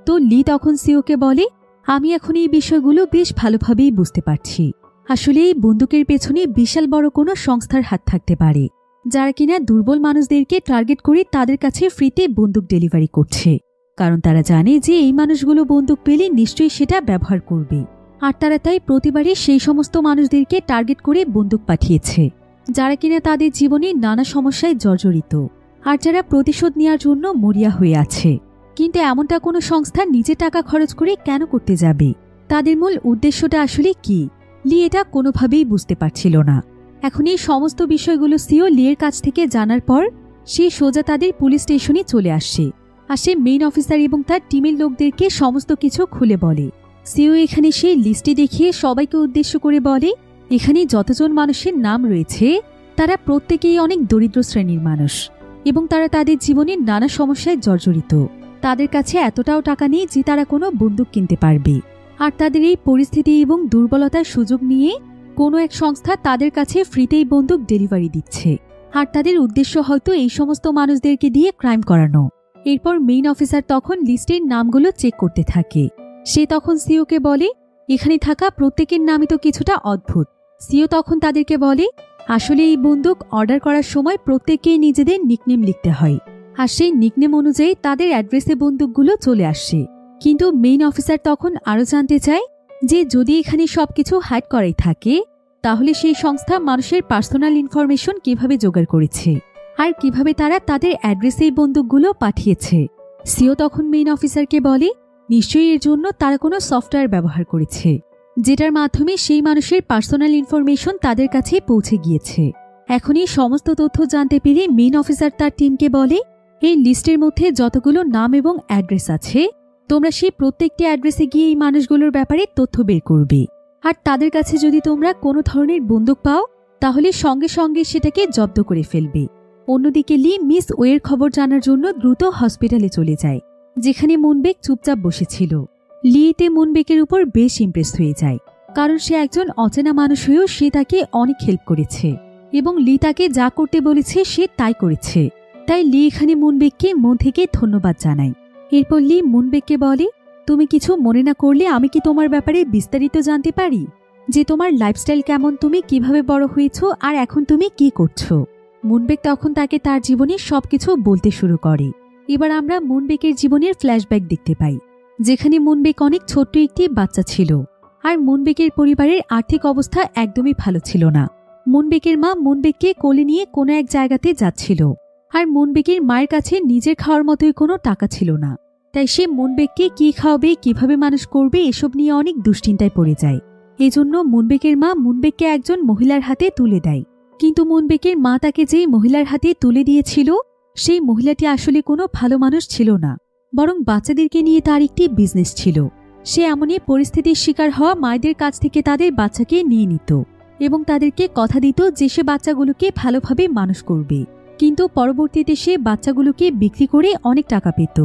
A: তো লি তখন সিওকে বলে, আমি এখন এই বিষয়গুলো বেশ ভালোভাবেই বুঝতে পারছি। আসলে এই বন্দুকের পেছনে বিশাল বড় কোনো সংস্থার হাত থাকতে পারে, যারা কিনা দুর্বল মানুষদেরকে টার্গেট করে তাদের কাছে ফ্রিতে বন্দুক ডেলিভারি করছে। কারণ তারা জানে যে এই মানুষগুলো বন্দুক পেলে নিশ্চয়ই সেটা ব্যবহার করবে, আর তারা তাই প্রতিবারই সেই সমস্ত মানুষদেরকে টার্গেট করে বন্দুক পাঠিয়েছে যারা কিনা তাদের জীবনে নানা সমস্যায় জর্জরিত, আর যারা প্রতিশোধ নেওয়ার জন্য মরিয়া হয়ে আছে। কিন্তু এমনটা কোনো সংস্থা নিজে টাকা খরচ করে কেন করতে যাবে? তাদের মূল উদ্দেশ্যটা আসলে কি? লি এটা কোনোভাবেই বুঝতে পারছিল না। এখন এই সমস্ত বিষয়গুলো সিও লিয়ের কাছ থেকে জানার পর সে সোজা তাদের পুলিশ স্টেশনে চলে আসে, আর সে মেইন অফিসার এবং তার টিমের লোকদেরকে সমস্ত কিছু খুলে বলে। সিও এখানে সেই লিস্টটি দেখিয়ে সবাইকে উদ্দেশ্য করে বলে, এখানে যতজন মানুষের নাম রয়েছে তারা প্রত্যেকেই অনেক দরিদ্র শ্রেণীর মানুষ, এবং তারা তাদের জীবনে নানা সমস্যায় জর্জরিত। তাদের কাছে এতটাও টাকা নেই যে তারা কোনো বন্দুক কিনতে পারবে, আর তাদের এই পরিস্থিতি এবং দুর্বলতার সুযোগ নিয়ে কোনো এক সংস্থা তাদের কাছে ফ্রিতেই বন্দুক ডেলিভারি দিচ্ছে, আর তাদের উদ্দেশ্য হয়তো এই সমস্ত মানুষদেরকে দিয়ে ক্রাইম করানো। এরপর মেইন অফিসার তখন লিস্টের নামগুলো চেক করতে থাকে। সে তখন সিওকে বলে, এখানে থাকা প্রত্যেকের নামই তো কিছুটা অদ্ভুত। সিও তখন তাদেরকে বলে, আসলে এই বন্দুক অর্ডার করার সময় প্রত্যেকেই নিজেদের নিকনেম লিখতে হয়, আর সেই নিকনেম অনুযায়ী তাদের অ্যাড্রেসে বন্দুকগুলো চলে আসে। কিন্তু মেইন অফিসার তখন আরও জানতে চায় যে যদি এখানে সবকিছু হাইড করাই থাকে তাহলে সেই সংস্থা মানুষের পার্সোনাল ইনফরমেশন কিভাবে জোগাড় করেছে, আর কিভাবে তারা তাদের অ্যাড্রেসে এই বন্দুকগুলো পাঠিয়েছে। সিও তখন মেইন অফিসারকে বলে, নিশ্চয়ই এর জন্য তারা কোনো সফটওয়্যার ব্যবহার করেছে, যেটার মাধ্যমে সেই মানুষের পার্সোনাল ইনফরমেশন তাদের কাছে পৌঁছে গিয়েছে। এখন এই সমস্ত তথ্য জানতে পেরে মেইন অফিসার তার টিমকে বলে, এই লিস্টের মধ্যে যতগুলো নাম এবং অ্যাড্রেস আছে তোমরা সেই প্রত্যেকটি অ্যাড্রেসে গিয়ে এই মানুষগুলোর ব্যাপারে তথ্য বের করবে, আর তাদের কাছে যদি তোমরা কোনো ধরনের বন্দুক পাও তাহলে সঙ্গে সঙ্গে সেটাকে জব্দ করে ফেলবে। অন্যদিকে লি মিস ওয়ের খবর জানার জন্য দ্রুত হসপিটালে চলে যায়, যেখানে মুনবেক চুপচাপ বসেছিল। লি এতে মুনবেকের উপর বেশ ইমপ্রেস হয়ে যায়, কারণ সে একজন অচেনা মানুষ হয়েও সে তাকে অনেক হেল্প করেছে এবং লি তাকে যা করতে বলেছে সে তাই করেছে। তাই লি এখানে মুনবেককে মন থেকে ধন্যবাদ জানায়। এরপর লি মুনবেককে বলে, তুমি কিছু মনে না করলে আমি কি তোমার ব্যাপারে বিস্তারিত জানতে পারি, যে তোমার লাইফস্টাইল কেমন, তুমি কিভাবে বড় হয়েছ আর এখন তুমি কি করছো। মুনবেক তখন তাকে তার জীবনের সবকিছু বলতে শুরু করে। এবার আমরা মুনবেকের জীবনের ফ্ল্যাশব্যাক দেখতে পাই, যেখানে মুনবেক অনেক ছোট্ট একটি বাচ্চা ছিল আর মুনবেকের পরিবারের আর্থিক অবস্থা একদমই ভালো ছিল না। মুনবেকের মা মুনবেককে কোলে নিয়ে কোনো এক জায়গাতে যাচ্ছিল আর মুনবেকের মায়ের কাছে নিজের খাওয়ার মতোই কোনো টাকা ছিল না। তাই সে মুনবেককে কি খাওয়াবে, কিভাবে মানুষ করবে এসব নিয়ে অনেক দুশ্চিন্তায় পড়ে যায়। এজন্য মুনবেকের মা মুনবেককে একজন মহিলার হাতে তুলে দেয়। কিন্তু মুনবেকের মা তাকে যেই মহিলার হাতে তুলে দিয়েছিল সেই মহিলাটি আসলে কোনো ভালো মানুষ ছিল না, বরং বাচ্চাদেরকে নিয়ে তার একটি বিজনেস ছিল। সে এমনই পরিস্থিতির শিকার হওয়া মায়েদের কাছ থেকে তাদের বাচ্চাকে নিয়ে নিত এবং তাদেরকে কথা দিত যে সে বাচ্চাগুলোকে ভালোভাবে মানুষ করবে। কিন্তু পরবর্তীতে সে বাচ্চাগুলোকে বিক্রি করে অনেক টাকা পেত।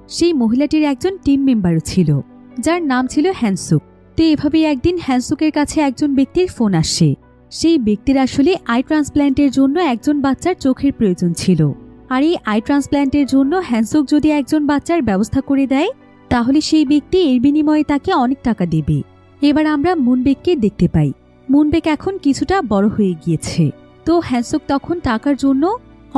A: সেই মহিলাটির একজন টিম মেম্বারও ছিল, যার নাম ছিল হ্যানসুক। তো এভাবেই একদিন হ্যানসুকের কাছে একজন ব্যক্তির ফোন আসে। সেই ব্যক্তির আসলে আই ট্রান্সপ্ল্যান্টের জন্য একজন বাচ্চার চোখের প্রয়োজন ছিল, আর এই আই ট্রান্সপ্ল্যান্টের জন্য হ্যানসুক যদি একজন বাচ্চার ব্যবস্থা করে দেয় তাহলে সেই ব্যক্তি এর বিনিময়ে তাকে অনেক টাকা দেবে। এবার আমরা মুনবেককে দেখতে পাই। মুনবেক এখন কিছুটা বড় হয়ে গিয়েছে। তো হ্যানসুক তখন টাকার জন্য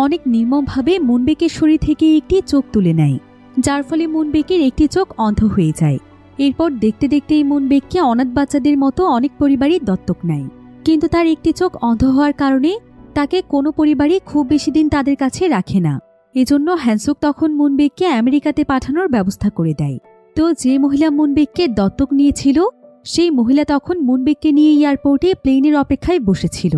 A: অনেক নির্মমভাবে মুনবেকের শরীর থেকে একটি চোখ তুলে নেয়, যার ফলে মুনবেকের একটি চোখ অন্ধ হয়ে যায়। এরপর দেখতে দেখতে এই মুনবেককে অনাথ বাচ্চাদের মতো অনেক পরিবারই দত্তক নেয়। কিন্তু তার একটি চোখ অন্ধ হওয়ার কারণে তাকে কোনো পরিবারই খুব বেশি দিন তাদের কাছে রাখে না। এজন্য হ্যানসুক তখন মুনবেককে আমেরিকাতে পাঠানোর ব্যবস্থা করে দেয়। তো যে মহিলা মুনবেককে দত্তক নিয়েছিল সেই মহিলা তখন মুনবেককে নিয়ে এয়ারপোর্টে প্লেনের অপেক্ষায় বসেছিল।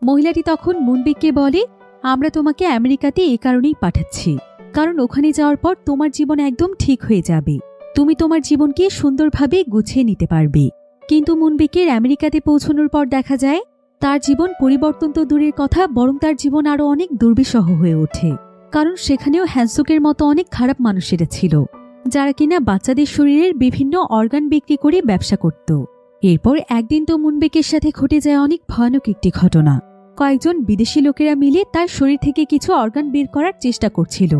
A: মহিলাটি তখন মুনবেককে বলে, আমরা তোমাকে আমেরিকাতে এই কারণেই পাঠাচ্ছি, কারণ ওখানে যাওয়ার পর তোমার জীবন একদম ঠিক হয়ে যাবে, তুমি তোমার জীবনকে সুন্দরভাবে গুছিয়ে নিতে পারবে। কিন্তু মুনবেকের আমেরিকাতে পৌঁছানোর পর দেখা যায় তার জীবন পরিবর্তন তো দূরের কথা, বরং তার জীবন আরও অনেক দুর্বিষহ হয়ে ওঠে। কারণ সেখানেও হ্যানসুকের মতো অনেক খারাপ মানুষেরা ছিল, যারা কিনা বাচ্চাদের শরীরের বিভিন্ন অর্গান বিক্রি করে ব্যবসা করত। এরপর একদিন তো মুনবেকের সাথে ঘটে যায় অনেক ভয়ানক একটি ঘটনা। কয়েকজন বিদেশি লোকেরা মিলে তার শরীর থেকে কিছু অর্গান বের করার চেষ্টা করছিল,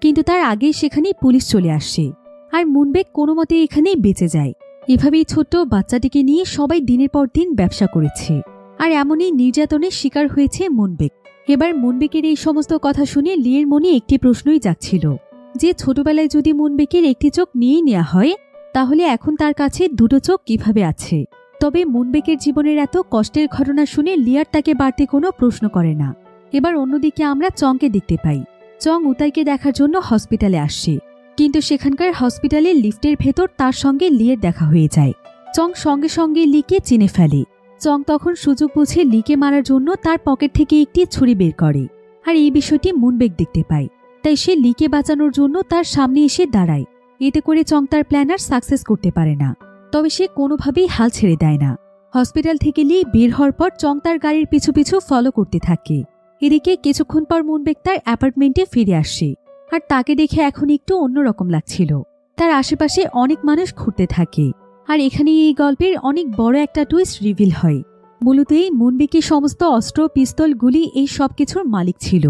A: কিন্তু তার আগেই সেখানে পুলিশ চলে আসে আর মুনবেক কোনো মতে এখানেই বেঁচে যায়। এভাবেই ছোট্ট বাচ্চাটিকে নিয়ে সবাই দিনের পর দিন ব্যবসা করেছে আর এমনই নির্যাতনের শিকার হয়েছে মুনবেক। এবার মুনবেকের এই সমস্ত কথা শুনে লিয়ের মনে একটি প্রশ্নই জাগছিল, যে ছোটবেলায় যদি মুনবেকের একটি চোখ নিয়ে নেওয়া হয় তাহলে এখন তার কাছে দুটো চোখ কিভাবে আছে। তবে মুনবেকের জীবনের এত কষ্টের ঘটনা শুনে লিয়ার তাকে বাড়তে কোনো প্রশ্ন করে না। এবার অন্যদিকে আমরা চংকে দেখতে পাই। চং উতাইকে দেখার জন্য হসপিটালে আসছে, কিন্তু সেখানকার হসপিটালের লিফটের ভেতর তার সঙ্গে লিয়ের দেখা হয়ে যায়। চং সঙ্গে সঙ্গে লিকে চিনে ফেলে। চং তখন সুযোগ বুঝে লিকে মারার জন্য তার পকেট থেকে একটি ছুরি বের করে, আর এই বিষয়টি মুনবেক দেখতে পায়। তাই সে লিকে বাঁচানোর জন্য তার সামনে এসে দাঁড়ায়। এতে করে চং তার প্ল্যান আর সাকসেস করতে পারে না, তবে সে কোনোভাবেই হাল ছেড়ে দেয় না। হসপিটাল থেকে লি বের হওয়ার পর চং তার গাড়ির পিছু পিছু ফলো করতে থাকে। এদিকে কিছুক্ষণ পর মুনবেক তার অ্যাপার্টমেন্টে ফিরে আসে, আর তাকে দেখে এখন একটু অন্যরকম লাগছিল। তার আশেপাশে অনেক মানুষ ঘুরতে থাকে, আর এখানে এই গল্পের অনেক বড় একটা টুইস্ট রিভিল হয়। মূলত এই মুনবেকই সমস্ত অস্ত্র, পিস্তল, গুলি এই সব কিছুর মালিক ছিল,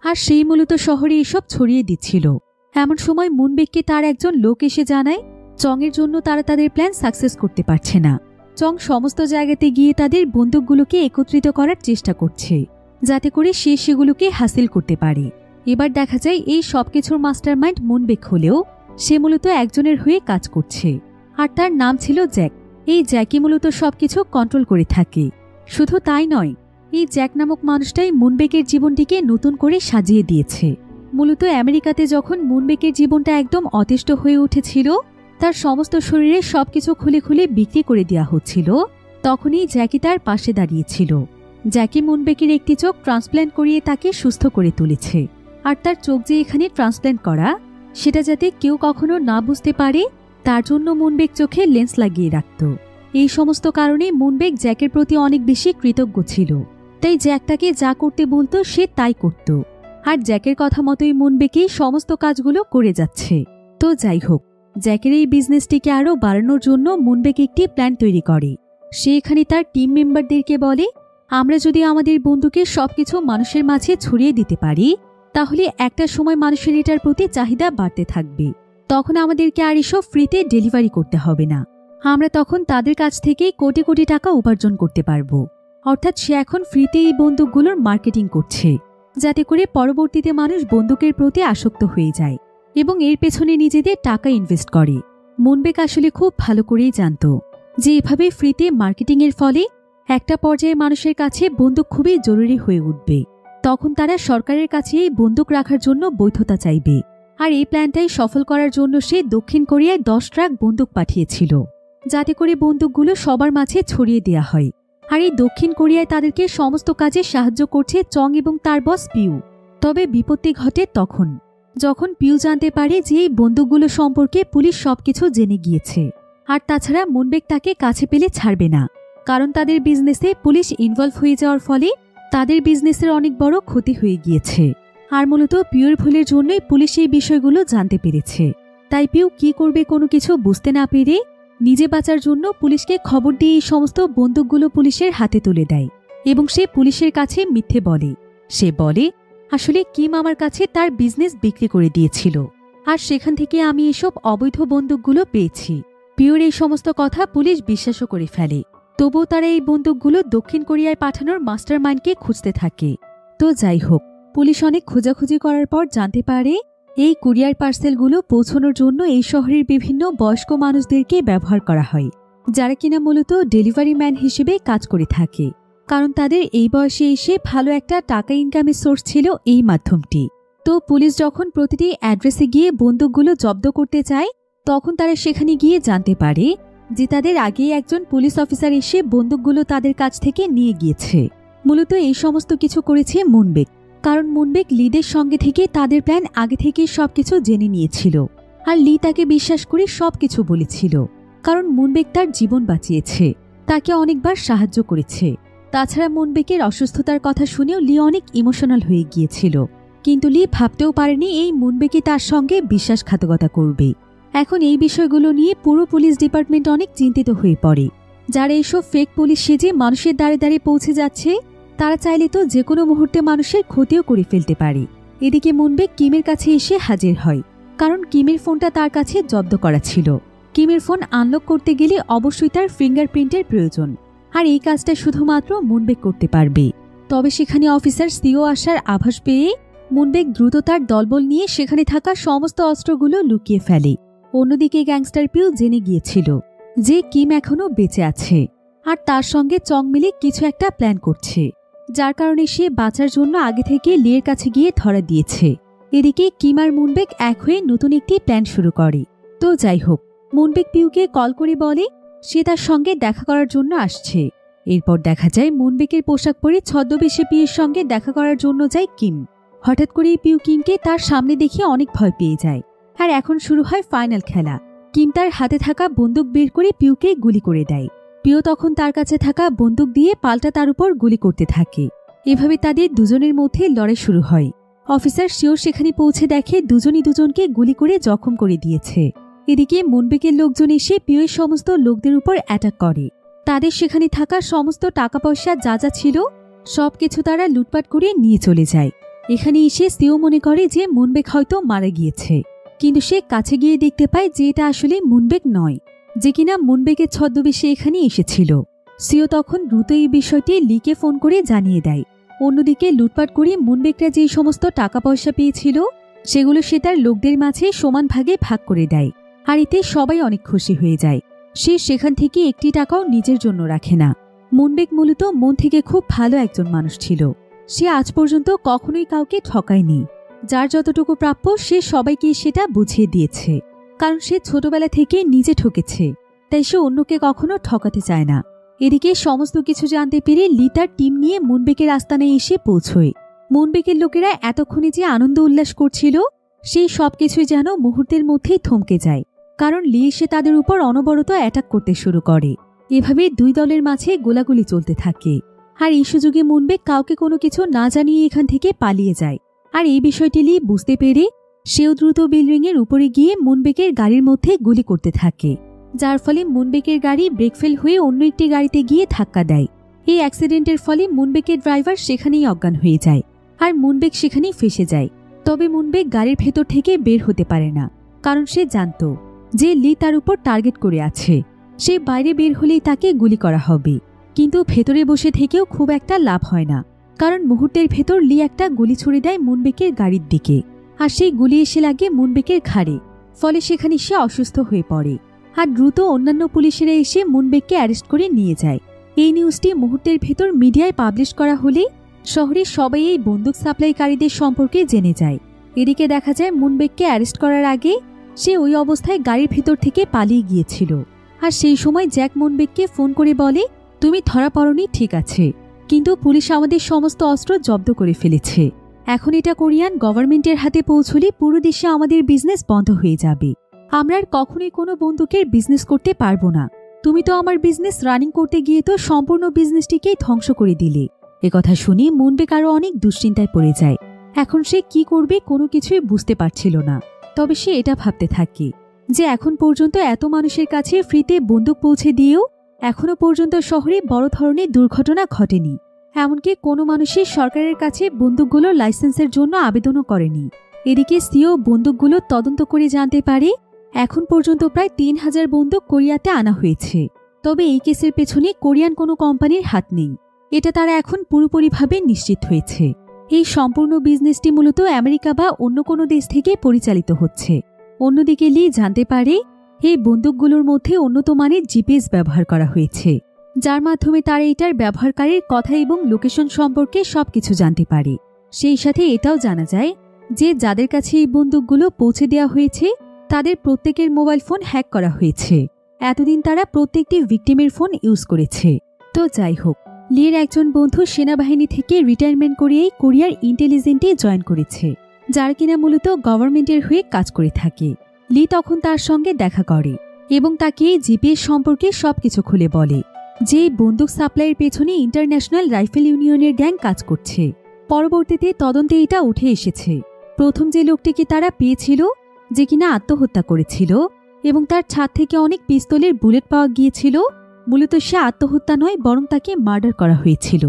A: আর সেই মূলত শহরে এসব ছড়িয়ে দিচ্ছিল। এমন সময় মুনবেককে তার একজন লোক এসে জানায় চংয়ের জন্য তারা তাদের প্ল্যান সাকসেস করতে পারছে না। চং সমস্ত জায়গাতে গিয়ে তাদের বন্দুকগুলোকে একত্রিত করার চেষ্টা করছে, যাতে করে সে সেগুলোকে হাসিল করতে পারে। এবার দেখা যায় এই সবকিছুর মাস্টারমাইন্ড মুনবেক হলেও সে মূলত একজনের হয়ে কাজ করছে, আর তার নাম ছিল জ্যাক। এই জ্যাকই মূলত সবকিছু কন্ট্রোল করে থাকে। শুধু তাই নয়, এই জ্যাক নামক মানুষটাই মুনবেকের জীবনটিকে নতুন করে সাজিয়ে দিয়েছে। মূলত আমেরিকাতে যখন মুনবেকের জীবনটা একদম অতিষ্ঠ হয়ে উঠেছিল, তার সমস্ত শরীরে সবকিছু খুলে খুলে বিক্রি করে দেওয়া হচ্ছিল, তখনই জ্যাকি তার পাশে দাঁড়িয়েছিল। জ্যাকি মুনবেকের একটি চোখ ট্রান্সপ্ল্যান্ট করিয়ে তাকে সুস্থ করে তুলেছে, আর তার চোখ যে এখানে ট্রান্সপ্ল্যান্ট করা সেটা যাতে কেউ কখনো না বুঝতে পারে তার জন্য মুনবেক চোখে লেন্স লাগিয়ে রাখত। এই সমস্ত কারণে মুনবেক জ্যাকের প্রতি অনেক বেশি কৃতজ্ঞ ছিল। তাই জ্যাক তাকে যা করতে বলতো সে তাই করত। আর জ্যাকের কথা মতোই মুনবেকি সমস্ত কাজগুলো করে যাচ্ছে। তো যাই হোক, জ্যাকের এই বিজনেসটিকে আরও বাড়ানোর জন্য মুনবেক একটি প্ল্যান তৈরি করে। সে এখানে তার টিম মেম্বারদেরকে বলে, আমরা যদি আমাদের বন্ধুকে সবকিছু মানুষের মাঝে ছড়িয়ে দিতে পারি তাহলে একটা সময় মানুষের এটার প্রতি চাহিদা বাড়তে থাকবে। তখন আমাদেরকে আর এসব ফ্রিতে ডেলিভারি করতে হবে না। আমরা তখন তাদের কাছ থেকে কোটি কোটি টাকা উপার্জন করতে পারবো। অর্থাৎ সে এখন ফ্রিতে এই বন্দুকগুলোর মার্কেটিং করছে, যাতে করে পরবর্তীতে মানুষ বন্দুকের প্রতি আসক্ত হয়ে যায় এবং এর পেছনে নিজেদের টাকা ইনভেস্ট করে। মুনবেক আসলে খুব ভালো করেই জানত যে এভাবে ফ্রিতে মার্কেটিংয়ের ফলে একটা পর্যায়ে মানুষের কাছে বন্দুক খুবই জরুরি হয়ে উঠবে। তখন তারা সরকারের কাছে এই বন্দুক রাখার জন্য বৈধতা চাইবে। আর এই প্ল্যানটাই সফল করার জন্য সে দক্ষিণ কোরিয়ায় 10 ট্রাক বন্দুক পাঠিয়েছিল, যাতে করে বন্দুকগুলো সবার মাঝে ছড়িয়ে দেয়া হয়। আর এই দক্ষিণ কোরিয়ায় তাদেরকে সমস্ত কাজে সাহায্য করছে চং এবং তার বস পিউ। তবে বিপত্তি ঘটে তখন, যখন পিউ জানতে পারে যে এই বন্দুকগুলো সম্পর্কে পুলিশ সবকিছু জেনে গিয়েছে। আর তাছাড়া মুনবেক তাকে কাছে পেলে ছাড়বে না, কারণ তাদের বিজনেসে পুলিশ ইনভলভ হয়ে যাওয়ার ফলে তাদের বিজনেসের অনেক বড় ক্ষতি হয়ে গিয়েছে। আর মূলত পিউর ভুলের জন্যই পুলিশ এই বিষয়গুলো জানতে পেরেছে। তাই পিউ কি করবে কোনো কিছু বুঝতে না পেরে নিজে বাঁচার জন্য পুলিশকে খবর দিয়ে এই সমস্ত বন্দুকগুলো পুলিশের হাতে তুলে দেয় এবং সে পুলিশের কাছে মিথ্যে বলে। সে বলে, আসলে কিম আমার কাছে তার বিজনেস বিক্রি করে দিয়েছিল আর সেখান থেকে আমি এসব অবৈধ বন্দুকগুলো পেয়েছি। পিউর এই সমস্ত কথা পুলিশ বিশ্বাসও করে ফেলে। তবুও তারা এই বন্দুকগুলো দক্ষিণ কোরিয়ায় পাঠানোর মাস্টার মাইন্ডকে খুঁজতে থাকে। তো যাই হোক, পুলিশ অনেক খোঁজাখুঁজি করার পর জানতে পারে এই কুরিয়ার পার্সেলগুলো পৌঁছানোর জন্য এই শহরের বিভিন্ন বয়স্ক মানুষদেরকে ব্যবহার করা হয়, যারা কিনা মূলত ডেলিভারি ম্যান হিসেবে কাজ করে থাকে। কারণ তাদের এই বয়সে এসে ভালো একটা টাকা ইনকামের সোর্স ছিল এই মাধ্যমটি। তো পুলিশ যখন প্রতিটি অ্যাড্রেসে গিয়ে বন্দুকগুলো জব্দ করতে চায় তখন তারা সেখানে গিয়ে জানতে পারে যে তাদের আগেই একজন পুলিশ অফিসার এসে বন্দুকগুলো তাদের কাছ থেকে নিয়ে গিয়েছে। মূলত এই সমস্ত কিছু করেছে মুনবেক, কারণ মুনবেক লিদের সঙ্গে থেকে তাদের প্ল্যান আগে থেকেই সবকিছু জেনে নিয়েছিল। আর লি তাকে বিশ্বাস করে সবকিছু বলেছিল, কারণ মুনবেক তার জীবন বাঁচিয়েছে, তাকে অনেকবার সাহায্য করেছে। তাছাড়া মুনবেকের অসুস্থতার কথা শুনেও লি অনেক ইমোশনাল হয়ে গিয়েছিল, কিন্তু লি ভাবতেও পারেনি এই মুনবেকই তার সঙ্গে বিশ্বাসঘাতকতা করবে। এখন এই বিষয়গুলো নিয়ে পুরো পুলিশ ডিপার্টমেন্ট অনেক চিন্তিত হয়ে পড়ে। যারা এইসব ফেক পুলিশ সেজে মানুষের দ্বারে দ্বারে পৌঁছে যাচ্ছে তারা চাইলে তো যে কোনো মুহূর্তে মানুষের ক্ষতিও করে ফেলতে পারে। এদিকে মুনবেক কিমের কাছে এসে হাজির হয়, কারণ কিমের ফোনটা তার কাছে জব্দ করা ছিল। কিমের ফোন আনলক করতে গেলে অবশ্যই তার ফিঙ্গারপ্রিন্টের প্রয়োজন, আর এই কাজটা শুধুমাত্র মুনবেক করতে পারবে। তবে সেখানে অফিসার সিও আসার আভাস পেয়ে মুনবেক দ্রুত তার দলবল নিয়ে সেখানে থাকা সমস্ত অস্ত্রগুলো লুকিয়ে ফেলে। অন্যদিকে গ্যাংস্টার পিউ জেনে গিয়েছিল যে কিম এখনও বেঁচে আছে, আর তার সঙ্গে চং মিলে কিছু একটা প্ল্যান করছে, যার কারণে সে বাঁচার জন্য আগে থেকে লিয়ের কাছে গিয়ে ধরা দিয়েছে। এদিকে কিম আর মুনবেক এক হয়ে নতুন একটি প্ল্যান শুরু করে। তো যাই হোক, মুনবেক পিউকে কল করে বলে সে তার সঙ্গে দেখা করার জন্য আসছে। এরপর দেখা যায় মুনবেকের পোশাক পরে ছদ্মবেশে পিউর সঙ্গে দেখা করার জন্য যায় কিম। হঠাৎ করেই পিউ কিমকে তার সামনে দেখে অনেক ভয় পেয়ে যায়। আর এখন শুরু হয় ফাইনাল খেলা। কিম তার হাতে থাকা বন্দুক বের করে পিউকে গুলি করে দেয়। পিউ তখন তার কাছে থাকা বন্দুক দিয়ে পাল্টা তার উপর গুলি করতে থাকে। এভাবে তাদের দুজনের মধ্যে লড়াই শুরু হয়। অফিসার শিওর সেখানে পৌঁছে দেখে দুজনই দুজনকে গুলি করে জখম করে দিয়েছে। এদিকে মুনবেকের লোকজন এসে পিউয়ের সমস্ত লোকদের উপর অ্যাটাক করে। তাদের সেখানে থাকা সমস্ত টাকা পয়সা যা যা ছিল সবকিছু তারা লুটপাট করে নিয়ে চলে যায়। এখানে এসে সিও মনে করে যে মুনবেক হয়তো মারা গিয়েছে, কিন্তু সে কাছে গিয়ে দেখতে পায় যে এটা আসলে মুনবেক নয়, যে কিনা মুনবেকের ছদ্মবেশে এখানে এসেছিল। সিও তখন দ্রুত এই বিষয়টি লিকে ফোন করে জানিয়ে দেয়। অন্যদিকে লুটপাট করে মুনবেকরা যে সমস্ত টাকা পয়সা পেয়েছিল সেগুলো সে তার লোকদের মাঝে সমান ভাগে ভাগ করে দেয়। আর এতে সবাই অনেক খুশি হয়ে যায়। সে সেখান থেকে একটি টাকাও নিজের জন্য রাখে না। মুনবেক মূলত মন থেকে খুব ভালো একজন মানুষ ছিল। সে আজ পর্যন্ত কখনোই কাউকে ঠকায়নি। যার যতটুকু প্রাপ্য সে সবাইকে সেটা বুঝিয়ে দিয়েছে, কারণ সে ছোটবেলা থেকে নিজে ঠকেছে, তাই সে অন্যকে কখনো ঠকাতে চায় না। এদিকে সমস্ত কিছু জানতে পেরে লি তার টিম নিয়ে মুনবেকের আস্তানায় এসে পৌঁছয়। মুনবেকের লোকেরা এতক্ষণে যে আনন্দ উল্লাস করছিল সেই সবকিছুই যেন মুহূর্তের মধ্যেই থমকে যায়, কারণ লি এসে তাদের উপর অনবরত অ্যাটাক করতে শুরু করে। এভাবে দুই দলের মাঝে গোলাগুলি চলতে থাকে। আর এই সুযোগে মুনবেক কাউকে কোনো কিছু না জানিয়ে এখান থেকে পালিয়ে যায়। আর এই বিষয়টি লি বুঝতে পেরে সেও দ্রুত বিল্ডিংয়ের উপরে গিয়ে মুনবেকের গাড়ির মধ্যে গুলি করতে থাকে, যার ফলে মুনবেকের গাড়ি ব্রেকফেল হয়ে অন্য একটি গাড়িতে গিয়ে ধাক্কা দেয়। এই অ্যাক্সিডেন্টের ফলে মুনবেকের ড্রাইভার সেখানেই অজ্ঞান হয়ে যায় আর মুনবেক সেখানেই ফেসে যায়। তবে মুনবেক গাড়ির ভেতর থেকে বের হতে পারে না, কারণ সে জানত যে লি তার উপর টার্গেট করে আছে। সে বাইরে বের হলেই তাকে গুলি করা হবে, কিন্তু ভেতরে বসে থেকেও খুব একটা লাভ হয় না, কারণ মুহূর্তের ভেতর লি একটা গুলি ছুড়ে দেয় মুনবেকের গাড়ির দিকে, আর সেই গুলি এসে লাগে মুনবেকের ঘাড়ে। ফলে সেখানে সে অসুস্থ হয়ে পড়ে আর দ্রুত অন্যান্য পুলিশেরা এসে মুনবেককে অ্যারেস্ট করে নিয়ে যায়। এই নিউজটি মুহূর্তের ভেতর মিডিয়ায় পাবলিশ করা হলে শহরের সবাই এই বন্দুক সাপ্লাইকারীদের সম্পর্কে জেনে যায়। এদিকে দেখা যায় মুনবেককে অ্যারেস্ট করার আগে সে ওই অবস্থায় গাড়ির ভেতর থেকে পালিয়ে গিয়েছিল। আর সেই সময় জ্যাক মুনবেককে ফোন করে বলে, তুমি ধরা পড়নি ঠিক আছে, কিন্তু পুলিশ আমাদের সমস্ত অস্ত্র জব্দ করে ফেলেছে। এখন এটা কোরিয়ান গভর্নমেন্টের হাতে পৌঁছলে পুরো দেশে আমাদের বিজনেস বন্ধ হয়ে যাবে। আমরা আর কখনোই কোনো বন্দুকের বিজনেস করতে পারবো না। তুমি তো আমার বিজনেস রানিং করতে গিয়ে তো সম্পূর্ণ বিজনেসটিকেই ধ্বংস করে দিলে। একথা শুনে মুনবেক আরও অনেক দুশ্চিন্তায় পড়ে যায়। এখন সে কি করবে কোনো কিছুই বুঝতে পারছিল না। তবে সে এটা ভাবতে থাকে যে এখন পর্যন্ত এত মানুষের কাছে ফ্রিতে বন্দুক পৌঁছে দিয়েও এখনো পর্যন্ত শহরে বড় ধরনের দুর্ঘটনা ঘটেনি। এমনকি কোনো মানুষই সরকারের কাছে বন্দুকগুলো লাইসেন্সের জন্য আবেদনও করেনি। এদিকে সিও বন্দুকগুলো তদন্ত করে জানতে পারে এখন পর্যন্ত প্রায় 3000 বন্দুক কোরিয়াতে আনা হয়েছে। তবে এই কেসের পেছনে কোরিয়ান কোনো কোম্পানির হাত নেই, এটা তারা এখন পুরোপুরিভাবে নিশ্চিত হয়েছে। এই সম্পূর্ণ বিজনেসটি মূলত আমেরিকা বা অন্য কোনো দেশ থেকে পরিচালিত হচ্ছে। অন্যদিকে লি জানতে পারে এই বন্দুকগুলোর মধ্যে উন্নত মানের জিপিএস ব্যবহার করা হয়েছে, যার মাধ্যমে তারা এটার ব্যবহারকারীর কথা এবং লোকেশন সম্পর্কে সবকিছু জানতে পারে। সেই সাথে এটাও জানা যায় যে যাদের কাছে এই বন্দুকগুলো পৌঁছে দেওয়া হয়েছে তাদের প্রত্যেকের মোবাইল ফোন হ্যাক করা হয়েছে। এতদিন তারা প্রত্যেকটি ভিকটিমের ফোন ইউজ করেছে। তো যাই হোক, লির একজন বন্ধু সেনাবাহিনী থেকে রিটায়ারমেন্ট করিয়েই কোরিয়ার ইন্টেলিজেন্টে জয়েন করেছে, যার কিনা মূলত গভর্নমেন্টের হয়ে কাজ করে থাকে। লি তখন তার সঙ্গে দেখা করে এবং তাকে জিপিএস সম্পর্কে সবকিছু খুলে বলে যে বন্দুক সাপ্লাইয়ের পেছনে ইন্টারন্যাশনাল রাইফেল ইউনিয়নের গ্যাং কাজ করছে। পরবর্তীতে তদন্তে এটা উঠে এসেছে প্রথম যে লোকটিকে তারা পেয়েছিল যে কিনা আত্মহত্যা করেছিল এবং তার ছাদ থেকে অনেক পিস্তলের বুলেট পাওয়া গিয়েছিল, মূলত সে আত্মহত্যা নয় বরং তাকে মার্ডার করা হয়েছিল।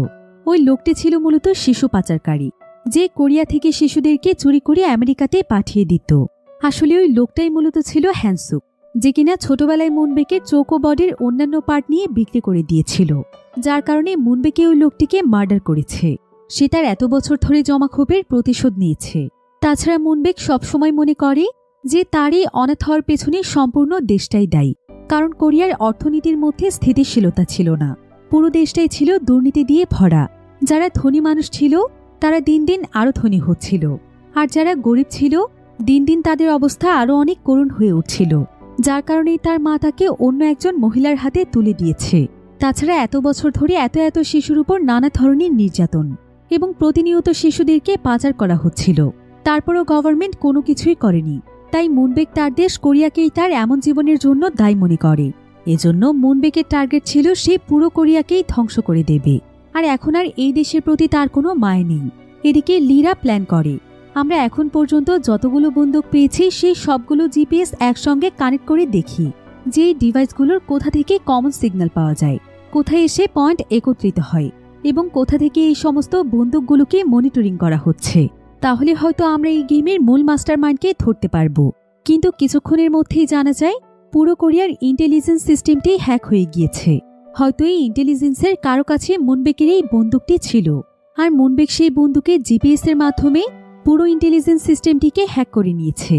A: ওই লোকটি ছিল মূলত শিশু পাচারকারী, যে কোরিয়া থেকে শিশুদেরকে চুরি করে আমেরিকাতে পাঠিয়ে দিত। আসলে ওই লোকটাই মূলত ছিল হ্যানসুক, যে কিনা ছোটবেলায় মুনবেকের চোখ ও বডির অন্যান্য পার্ট নিয়ে বিক্রি করে দিয়েছিল, যার কারণে মুনবেকে ওই লোকটিকে মার্ডার করেছে। সে তার এত বছর ধরে জমা ক্ষোভের প্রতিশোধ নিয়েছে। তাছাড়া মুনবেক সবসময় মনে করে যে তার এই অনাথ হওয়ার পেছনে সম্পূর্ণ দেশটাই দায়ী, কারণ কোরিয়ার অর্থনীতির মধ্যে স্থিতিশীলতা ছিল না। পুরো দেশটাই ছিল দুর্নীতি দিয়ে ভরা। যারা ধনী মানুষ ছিল তারা দিন দিন আরও ধনী হচ্ছিল, আর যারা গরিব ছিল দিন দিন তাদের অবস্থা আরও অনেক করুণ হয়ে উঠছিল, যার কারণেই তার মা তাকে অন্য একজন মহিলার হাতে তুলে দিয়েছে। তাছাড়া এত বছর ধরে এত শিশুর উপর নানা ধরনের নির্যাতন এবং প্রতিনিয়ত শিশুদেরকে পাচার করা হচ্ছিল। তারপরও গভর্নমেন্ট কোনো কিছুই করেনি। তাই মুনবেক তার দেশ কোরিয়াকেই তার এমন জীবনের জন্য দায়ী মনে করে। এজন্য মুনবেকের টার্গেট ছিল সে পুরো কোরিয়াকেই ধ্বংস করে দেবে, আর এখন আর এই দেশের প্রতি তার কোনো মায় নেই। এদিকে লিরা প্ল্যান করে, আমরা এখন পর্যন্ত যতগুলো বন্দুক পেয়েছি সেই সবগুলো জিপিএস একসঙ্গে কানেক্ট করে দেখি যে এই ডিভাইসগুলোর কোথা থেকে কমন সিগন্যাল পাওয়া যায়, কোথায় এসে পয়েন্ট একত্রিত হয় এবং কোথা থেকে এই সমস্ত বন্দুকগুলোকে মনিটরিং করা হচ্ছে। তাহলে হয়তো আমরা এই গেমের মূল মাস্টার মাইন্ডকে ধরতে পারবো। কিন্তু কিছুক্ষণের মধ্যেই জানা যায় পুরো কোরিয়ার ইন্টেলিজেন্স সিস্টেমটি হ্যাক হয়ে গিয়েছে। হয়তো এই ইন্টেলিজেন্সের কারো কাছে মুনবেকের এই বন্দুকটি ছিল, আর মুনবেক সেই বন্দুকের জিপিএস এর মাধ্যমে পুরো ইন্টেলিজেন্স সিস্টেমটিকে হ্যাক করে নিয়েছে।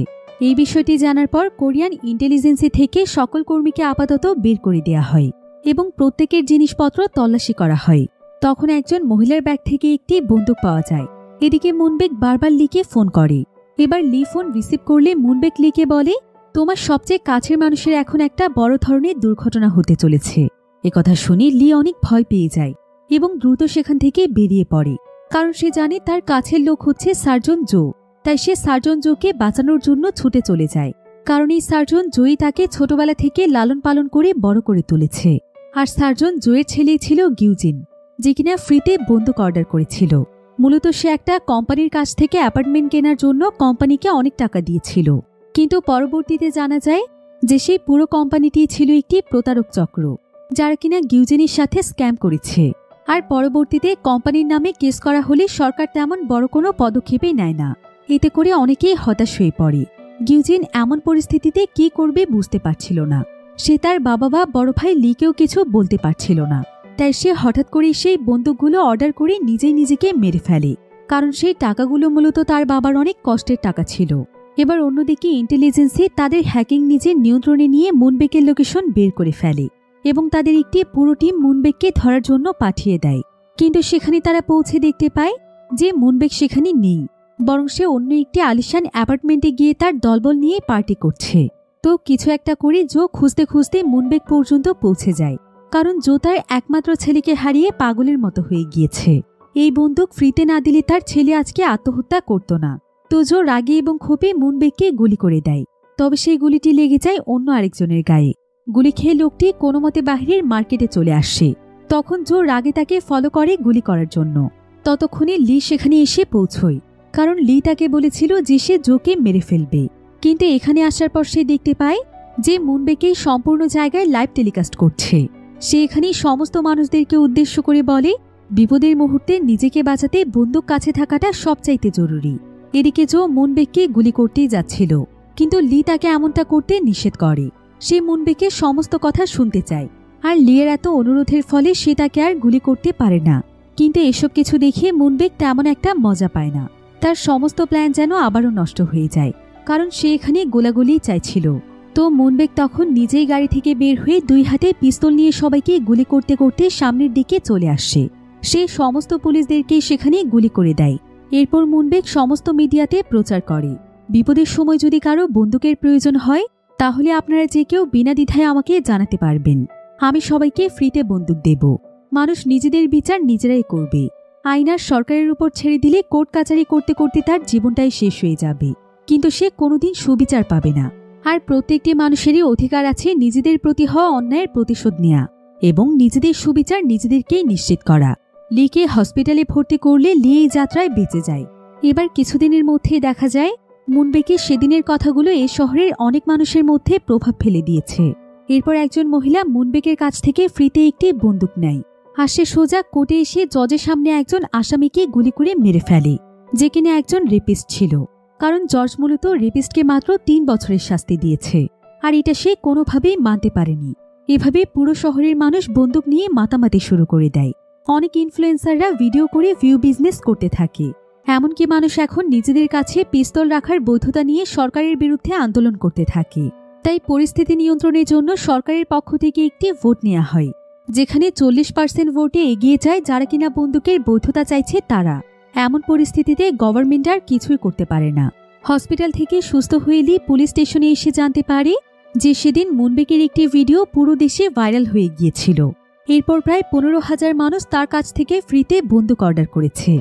A: এই বিষয়টি জানার পর কোরিয়ান ইন্টেলিজেন্সি থেকে সকল কর্মীকে আপাতত বের করে দেওয়া হয় এবং প্রত্যেকের জিনিসপত্র তল্লাশি করা হয়। তখন একজন মহিলার ব্যাগ থেকে একটি বন্দুক পাওয়া যায়। এদিকে মুনবেক বারবার লিকে ফোন করে। এবার লি ফোন রিসিভ করলে মুনবেক লিকে বলে, তোমার সবচেয়ে কাছের মানুষের এখন একটা বড় ধরনের দুর্ঘটনা হতে চলেছে। একথা শুনে লি অনেক ভয় পেয়ে যায় এবং দ্রুত সেখান থেকে বেরিয়ে পড়ে, কারণ সে জানে তার কাছের লোক হচ্ছে সার্জন জো। তাই সে সার্জন জোকে বাঁচানোর জন্য ছুটে চলে যায়, কারণ এই সার্জন জোই তাকে ছোটবেলা থেকে লালন পালন করে বড় করে তুলেছে। আর সার্জন জোয়ের ছেলেই ছিল গিউজিন। যে কিনা ফ্রিতে বন্দুক অর্ডার করেছিল। মূলত সে একটা কোম্পানির কাছ থেকে অ্যাপার্টমেন্ট কেনার জন্য কোম্পানিকে অনেক টাকা দিয়েছিল, কিন্তু পরবর্তীতে জানা যায় যে সেই পুরো কোম্পানিটি ছিল একটি প্রতারক চক্র, যারা কিনা গিউজেনের সাথে স্ক্যাম করেছে। আর পরবর্তীতে কোম্পানির নামে কেস করা হলে সরকার তেমন বড় কোনো পদক্ষেপই নেয় না। এতে করে অনেকেই হতাশ হয়ে পড়ে। গিউজেন এমন পরিস্থিতিতে কি করবে বুঝতে পারছিল না। সে তার বাবা বা বড় ভাই লিকেও কিছু বলতে পারছিল না। তাই সে হঠাৎ করে সেই বন্দুকগুলো অর্ডার করে নিজেই নিজেকে মেরে ফেলে, কারণ সেই টাকাগুলো মূলত তার বাবার অনেক কষ্টের টাকা ছিল। এবার অন্যদিকে ইন্টেলিজেন্সি তাদের হ্যাকিং নিজের নিয়ন্ত্রণে নিয়ে মুনবেকের লোকেশন বের করে ফেলে এবং তাদের একটি পুরো টিম মুনবেককে ধরার জন্য পাঠিয়ে দেয়। কিন্তু সেখানে তারা পৌঁছে দেখতে পায় যে মুনবেক সেখানে নেই, বরং সে অন্য একটি আলিশান অ্যাপার্টমেন্টে গিয়ে তার দলবল নিয়ে পার্টি করছে। তো কিছু একটা করে জো খুঁজতে খুঁজতে মুনবেক পর্যন্ত পৌঁছে যায়, কারণ জো তার একমাত্র ছেলেকে হারিয়ে পাগলের মতো হয়ে গিয়েছে। এই বন্দুক ফ্রিতে না দিলে তার ছেলে আজকে আত্মহত্যা করত না। তো জো রাগে এবং ক্ষোভে মুনবেককে গুলি করে দেয়, তবে সেই গুলিটি লেগে যায় অন্য আরেকজনের গায়ে। গুলি খেয়ে লোকটি কোনো মতে বাহিরের মার্কেটে চলে আসে। তখন জো রাগে তাকে ফলো করে গুলি করার জন্য। ততক্ষণে লি সেখানে এসে পৌঁছয়, কারণ লি তাকে বলেছিল যে সে জোকে মেরে ফেলবে। কিন্তু এখানে আসার পর সে দেখতে পায় যে মুনবেকেই সম্পূর্ণ জায়গায় লাইভ টেলিকাস্ট করছে। সে এখানে সমস্ত মানুষদেরকে উদ্দেশ্য করে বলে, বিপদের মুহূর্তে নিজেকে বাঁচাতে বন্দুক কাছে থাকাটা সবচাইতে জরুরি। এদিকে জো মুনবেককে গুলি করতেই যাচ্ছিল, কিন্তু লি তাকে এমনটা করতে নিষেধ করে। সে মুনবেকের সমস্ত কথা শুনতে চায়, আর লিয়ের এত অনুরোধের ফলে সে তাকে আর গুলি করতে পারে না। কিন্তু এসব কিছু দেখে মুনবেক তেমন একটা মজা পায় না। তার সমস্ত প্ল্যান যেন আবারও নষ্ট হয়ে যায়, কারণ সে এখানে গোলাগুলি চাইছিল। তো মুনবেক তখন নিজেই গাড়ি থেকে বের হয়ে 2 হাতে পিস্তল নিয়ে সবাইকে গুলি করতে করতে সামনের দিকে চলে আসে। সে সমস্ত পুলিশদেরকে সেখানে গুলি করে দেয়। এরপর মুনবেক সমস্ত মিডিয়াতে প্রচার করে, বিপদের সময় যদি কারো বন্দুকের প্রয়োজন হয় তাহলে আপনারা যে কেউ বিনা দ্বিধায় আমাকে জানাতে পারবেন। আমি সবাইকে ফ্রিতে বন্দুক দেব। মানুষ নিজেদের বিচার নিজেরাই করবে। আইনার সরকারের উপর ছেড়ে দিলে কোর্ট কাচারি করতে করতে তার জীবনটাই শেষ হয়ে যাবে, কিন্তু সে কোনোদিন সুবিচার পাবে না। আর প্রত্যেকটি মানুষেরই অধিকার আছে নিজেদের প্রতি হওয়া অন্যায়ের প্রতিশোধ নেওয়া এবং নিজেদের সুবিচার নিজেদেরকেই নিশ্চিত করা। লিকে হসপিটালে ভর্তি করলে লি এই যাত্রায় বেঁচে যায়। এবার কিছুদিনের মধ্যে দেখা যায় মুনবেকের সেদিনের কথাগুলো এ শহরের অনেক মানুষের মধ্যে প্রভাব ফেলে দিয়েছে। এরপর একজন মহিলা মুনবেকের কাছ থেকে ফ্রিতে একটি বন্দুক নেয়, আর সে সোজা কোর্টে এসে জজের সামনে একজন আসামিকে গুলি করে মেরে ফেলে, যে কিনা একজন রেপিস্ট ছিল। কারণ জজ মূলত রেপিস্টকে মাত্র 3 বছরের শাস্তি দিয়েছে, আর এটা সে কোনোভাবেই মানতে পারেনি। এভাবে পুরো শহরের মানুষ বন্দুক নিয়ে মাতামাতি শুরু করে দেয়। অনেক ইনফ্লুয়েন্সাররা ভিডিও করে ভিউ বিজনেস করতে থাকে। এমনকি মানুষ এখন নিজেদের কাছে পিস্তল রাখার বৈধতা নিয়ে সরকারের বিরুদ্ধে আন্দোলন করতে থাকে। তাই পরিস্থিতি নিয়ন্ত্রণের জন্য সরকারের পক্ষ থেকে একটি ভোট নেওয়া হয়, যেখানে 40% ভোটে এগিয়ে যায় যারা কিনা বন্দুকের বৈধতা চাইছে তারা। এমন পরিস্থিতিতে গভর্নমেন্ট আর কিছুই করতে পারে না। হসপিটাল থেকে সুস্থ হয়ে লি পুলিশ স্টেশনে এসে জানতে পারে যে সেদিন মুনবেকের একটি ভিডিও পুরো দেশে ভাইরাল হয়ে গিয়েছিল। এরপর প্রায় 15,000 মানুষ তার কাছ থেকে ফ্রিতে বন্দুক অর্ডার করেছে।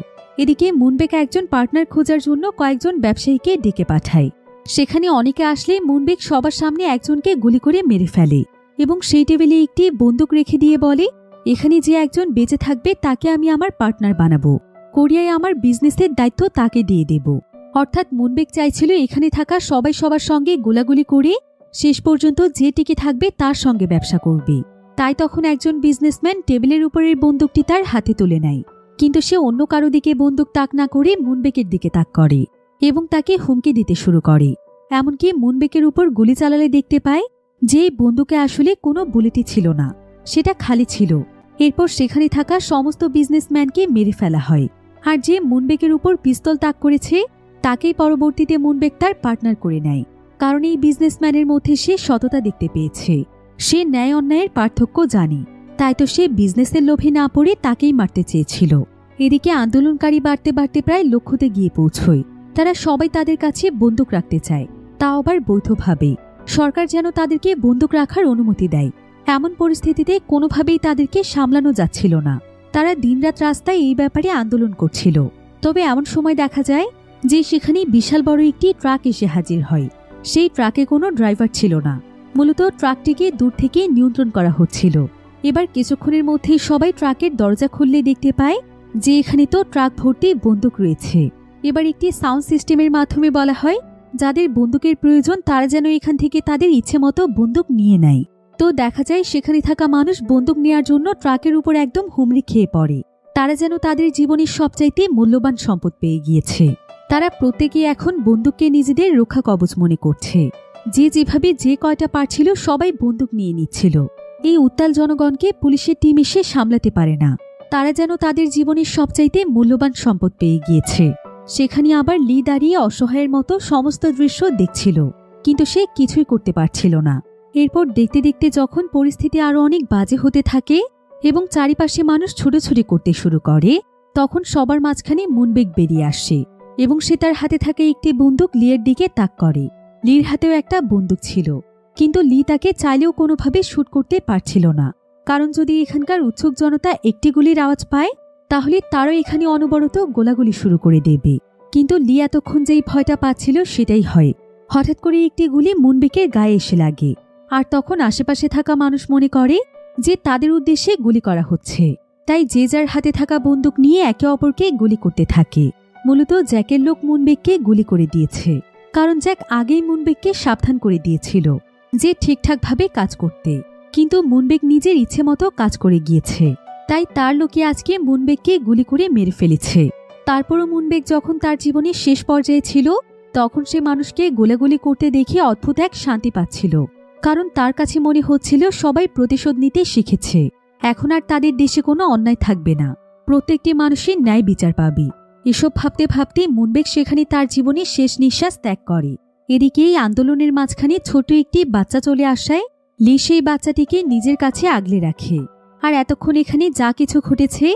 A: এদিকে মুনবেক একজন পার্টনার খোঁজার জন্য কয়েকজন ব্যবসায়ীকে ডেকে পাঠায়। সেখানে অনেকে আসলে মুনবেক সবার সামনে একজনকে গুলি করে মেরে ফেলে এবং সেই টেবিলে একটি বন্দুক রেখে দিয়ে বলে, এখানে যে একজন বেঁচে থাকবে তাকে আমি আমার পার্টনার বানাবো। কোরিয়ায় আমার বিজনেসের দায়িত্ব তাকে দিয়ে দেব। অর্থাৎ মুনবেক চাইছিল এখানে থাকা সবাই সবার সঙ্গে গোলাগুলি করে শেষ পর্যন্ত যে টিকে থাকবে তার সঙ্গে ব্যবসা করবে। তাই তখন একজন বিজনেসম্যান টেবিলের উপরের বন্দুকটি তার হাতে তুলে নেয়, কিন্তু সে অন্য কারো দিকে বন্দুক তাক না করে মুনবেকের দিকে তাক করে এবং তাকে হুমকি দিতে শুরু করে। এমনকি মুনবেকের উপর গুলি চালালে দেখতে পায় যে বন্দুকে আসলে কোনো বুলেটই ছিল না, সেটা খালি ছিল। এরপর সেখানে থাকা সমস্ত বিজনেসম্যানকে মেরে ফেলা হয়, আর যে মুনবেকের উপর পিস্তল তাক করেছে তাকেই পরবর্তীতে মুনবেক তার পার্টনার করে নেয়। কারণ এই বিজনেসম্যানের মধ্যে সে সততা দেখতে পেয়েছে, সে ন্যায় অন্যায়ের পার্থক্য জানে। তাই তো সে বিজনেসের লোভে না পড়ে তাকেই মারতে চেয়েছিল। এদিকে আন্দোলনকারী বাড়তে বাড়তে প্রায় লক্ষ্যতে গিয়ে পৌঁছয়। তারা সবাই তাদের কাছে বন্দুক রাখতে চায়, তাও আবার বৈধভাবে। সরকার যেন তাদেরকে বন্দুক রাখার অনুমতি দেয়। এমন পরিস্থিতিতে কোনোভাবেই তাদেরকে সামলানো যাচ্ছিল না। তারা দিনরাত রাস্তায় এই ব্যাপারে আন্দোলন করছিল। তবে এমন সময় দেখা যায় যে সেখানে বিশাল বড় একটি ট্রাক এসে হাজির হয়। সেই ট্রাকে কোনো ড্রাইভার ছিল না, মূলত ট্রাকটিকে দূর থেকে নিয়ন্ত্রণ করা হচ্ছিল। এবার কিছুক্ষণের মধ্যেই সবাই ট্রাকের দরজা খুললে দেখতে পায় যে এখানে তো ট্রাক ভর্তি বন্দুক রয়েছে। এবার একটি সাউন্ড সিস্টেমের মাধ্যমে বলা হয় যাদের বন্দুকের প্রয়োজন তারা যেন এখান থেকে তাদের ইচ্ছে মতো বন্দুক নিয়ে নেয়। তো দেখা যায় সেখানে থাকা মানুষ বন্দুক নেয়ার জন্য ট্রাকের উপর একদম হুমড়ি খেয়ে পড়ে। তারা যেন তাদের জীবনের সবচাইতে মূল্যবান সম্পদ পেয়ে গিয়েছে। তারা প্রত্যেকেই এখন বন্দুককে নিজেদের রক্ষা কবচ মনে করছে। যে যেভাবে যে কয়টা পারছিল সবাই বন্দুক নিয়ে নিচ্ছিল। এই উত্তাল জনগণকে পুলিশের টিম এসে সামলাতে পারে না। তারা যেন তাদের জীবনের সবচাইতে মূল্যবান সম্পদ পেয়ে গিয়েছে। সেখানে আবার লি দাঁড়িয়ে অসহায়ের মতো সমস্ত দৃশ্য দেখছিল, কিন্তু সে কিছুই করতে পারছিল না। এরপর দেখতে দেখতে যখন পরিস্থিতি আরো অনেক বাজে হতে থাকে এবং চারিপাশে মানুষ ছুটোছুটি করতে শুরু করে, তখন সবার মাঝখানে মুনবেগ বেরিয়ে আসে এবং সে তার হাতে থাকা একটি বন্দুক লির দিকে তাক করে। লির হাতেও একটা বন্দুক ছিল, কিন্তু লি তাকে চাইলেও কোনোভাবে শুট করতে পারছিল না, কারণ যদি এখানকার উৎসুক জনতা একটি গুলির আওয়াজ পায় তাহলে তারও এখানে অনবরত গোলাগুলি শুরু করে দেবে। কিন্তু লি এতক্ষণ যেই ভয়টা পাচ্ছিল সেটাই হয়। হঠাৎ করে একটি গুলি মুনবেগের গায়ে এসে লাগে, আর তখন আশেপাশে থাকা মানুষ মনে করে যে তাদের উদ্দেশ্যে গুলি করা হচ্ছে। তাই যে যার হাতে থাকা বন্দুক নিয়ে একে অপরকে গুলি করতে থাকে। মূলত জ্যাকের লোক মুনবেগকে গুলি করে দিয়েছে, কারণ জ্যাক আগেই মুনবেগকে সাবধান করে দিয়েছিল যে ঠিকঠাকভাবে কাজ করতে। কিন্তু মুনবেগ নিজের ইচ্ছে মতো কাজ করে গিয়েছে, তাই তার লোকে আজকে মুনবেগকে গুলি করে মেরে ফেলেছে। তারপরও মুনবেগ যখন তার জীবনের শেষ পর্যায়ে ছিল তখন সে মানুষকে গোলাগুলি করতে দেখে অদ্ভুত এক শান্তি পাচ্ছিল, কারণ তার কাছে মনে হচ্ছিল সবাই প্রতিশোধ নিতে শিখেছে। এখন আর তাদের দেশে কোনো অন্যায় থাকবে না, প্রত্যেকটি মানুষের ন্যায় বিচার পাবে। এসব ভাবতে ভাবতে মুনবেগ সেখানে তার জীবনের শেষ নিঃশ্বাস ত্যাগ করে। এদিকে এই আন্দোলনের মাঝখানে ছোট একটি বাচ্চা চলে আসায় লি সেই বাচ্চাটিকে নিজের কাছে আগলে রাখে। আর এতক্ষণ এখানে যা কিছু ঘটেছে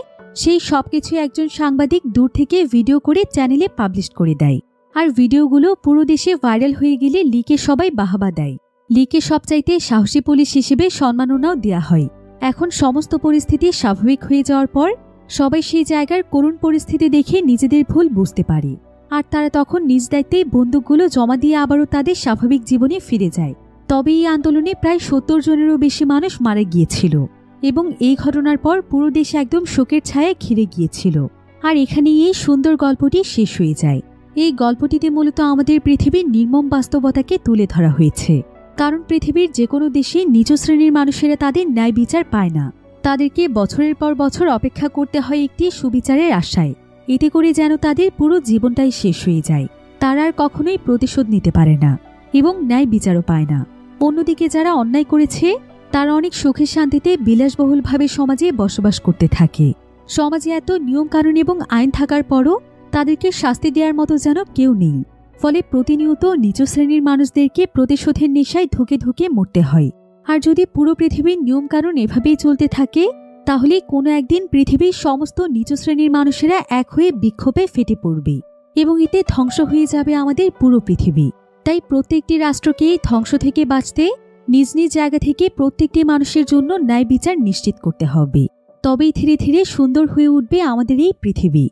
A: সেই সবকিছু একজন সাংবাদিক দূর থেকে ভিডিও করে চ্যানেলে পাবলিশ করে দেয়। আর ভিডিওগুলো পুরো দেশে ভাইরাল হয়ে গেলে লিকে সবাই বাহবা দেয়। লিকে সবচাইতে সাহসী পুলিশ হিসেবে সম্মাননাও দেওয়া হয়। এখন সমস্ত পরিস্থিতি স্বাভাবিক হয়ে যাওয়ার পর সবাই সেই জায়গার করুণ পরিস্থিতি দেখে নিজেদের ভুল বুঝতে পারে, আর তারা তখন নিজ দায়িত্বে বন্দুকগুলো জমা দিয়ে আবারও তাদের স্বাভাবিক জীবনে ফিরে যায়। তবে এই আন্দোলনে প্রায় ৭০ জনেরও বেশি মানুষ মারা গিয়েছিল এবং এই ঘটনার পর পুরো দেশ একদম শোকের ছায়ায় ঘিরে গিয়েছিল। আর এখানেই এই সুন্দর গল্পটি শেষ হয়ে যায়। এই গল্পটিতে মূলত আমাদের পৃথিবীর নির্মম বাস্তবতাকে তুলে ধরা হয়েছে, কারণ পৃথিবীর যে কোনো দেশে নিচ শ্রেণীর মানুষেরা তাদের ন্যায় বিচার পায় না। তাদেরকে বছরের পর বছর অপেক্ষা করতে হয় একটি সুবিচারের আশায়। এতে করে যেন তাদের পুরো জীবনটাই শেষ হয়ে যায়। তারা আর কখনোই প্রতিশোধ নিতে পারে না এবং ন্যায় বিচারও পায় না। অন্যদিকে যারা অন্যায় করেছে তারা অনেক সুখে শান্তিতে বিলাসবহুলভাবে সমাজে বসবাস করতে থাকে। সমাজে এত নিয়মকানুন এবং আইন থাকার পরও তাদেরকে শাস্তি দেওয়ার মতো যেন কেউ নেই। ফলে প্রতিনিয়ত নিচ শ্রেণীর মানুষদেরকে প্রতিশোধের নেশায় ধুকে ধুকে মরতে হয়। আর যদি পুরো পৃথিবীর নিয়মকানুন এভাবেই চলতে থাকে তাহলে কোনো একদিন পৃথিবীর সমস্ত নিচ শ্রেণীর মানুষেরা এক হয়ে বিক্ষোভে ফেটে পড়বে এবং এতে ধ্বংস হয়ে যাবে আমাদের পুরো পৃথিবী। তাই প্রত্যেকটি রাষ্ট্রকেই ধ্বংস থেকে বাঁচতে নিজ নিজ জায়গা থেকে প্রত্যেকটি মানুষের জন্য ন্যায় বিচার নিশ্চিত করতে হবে। তবেই ধীরে ধীরে সুন্দর হয়ে উঠবে আমাদের এই পৃথিবী।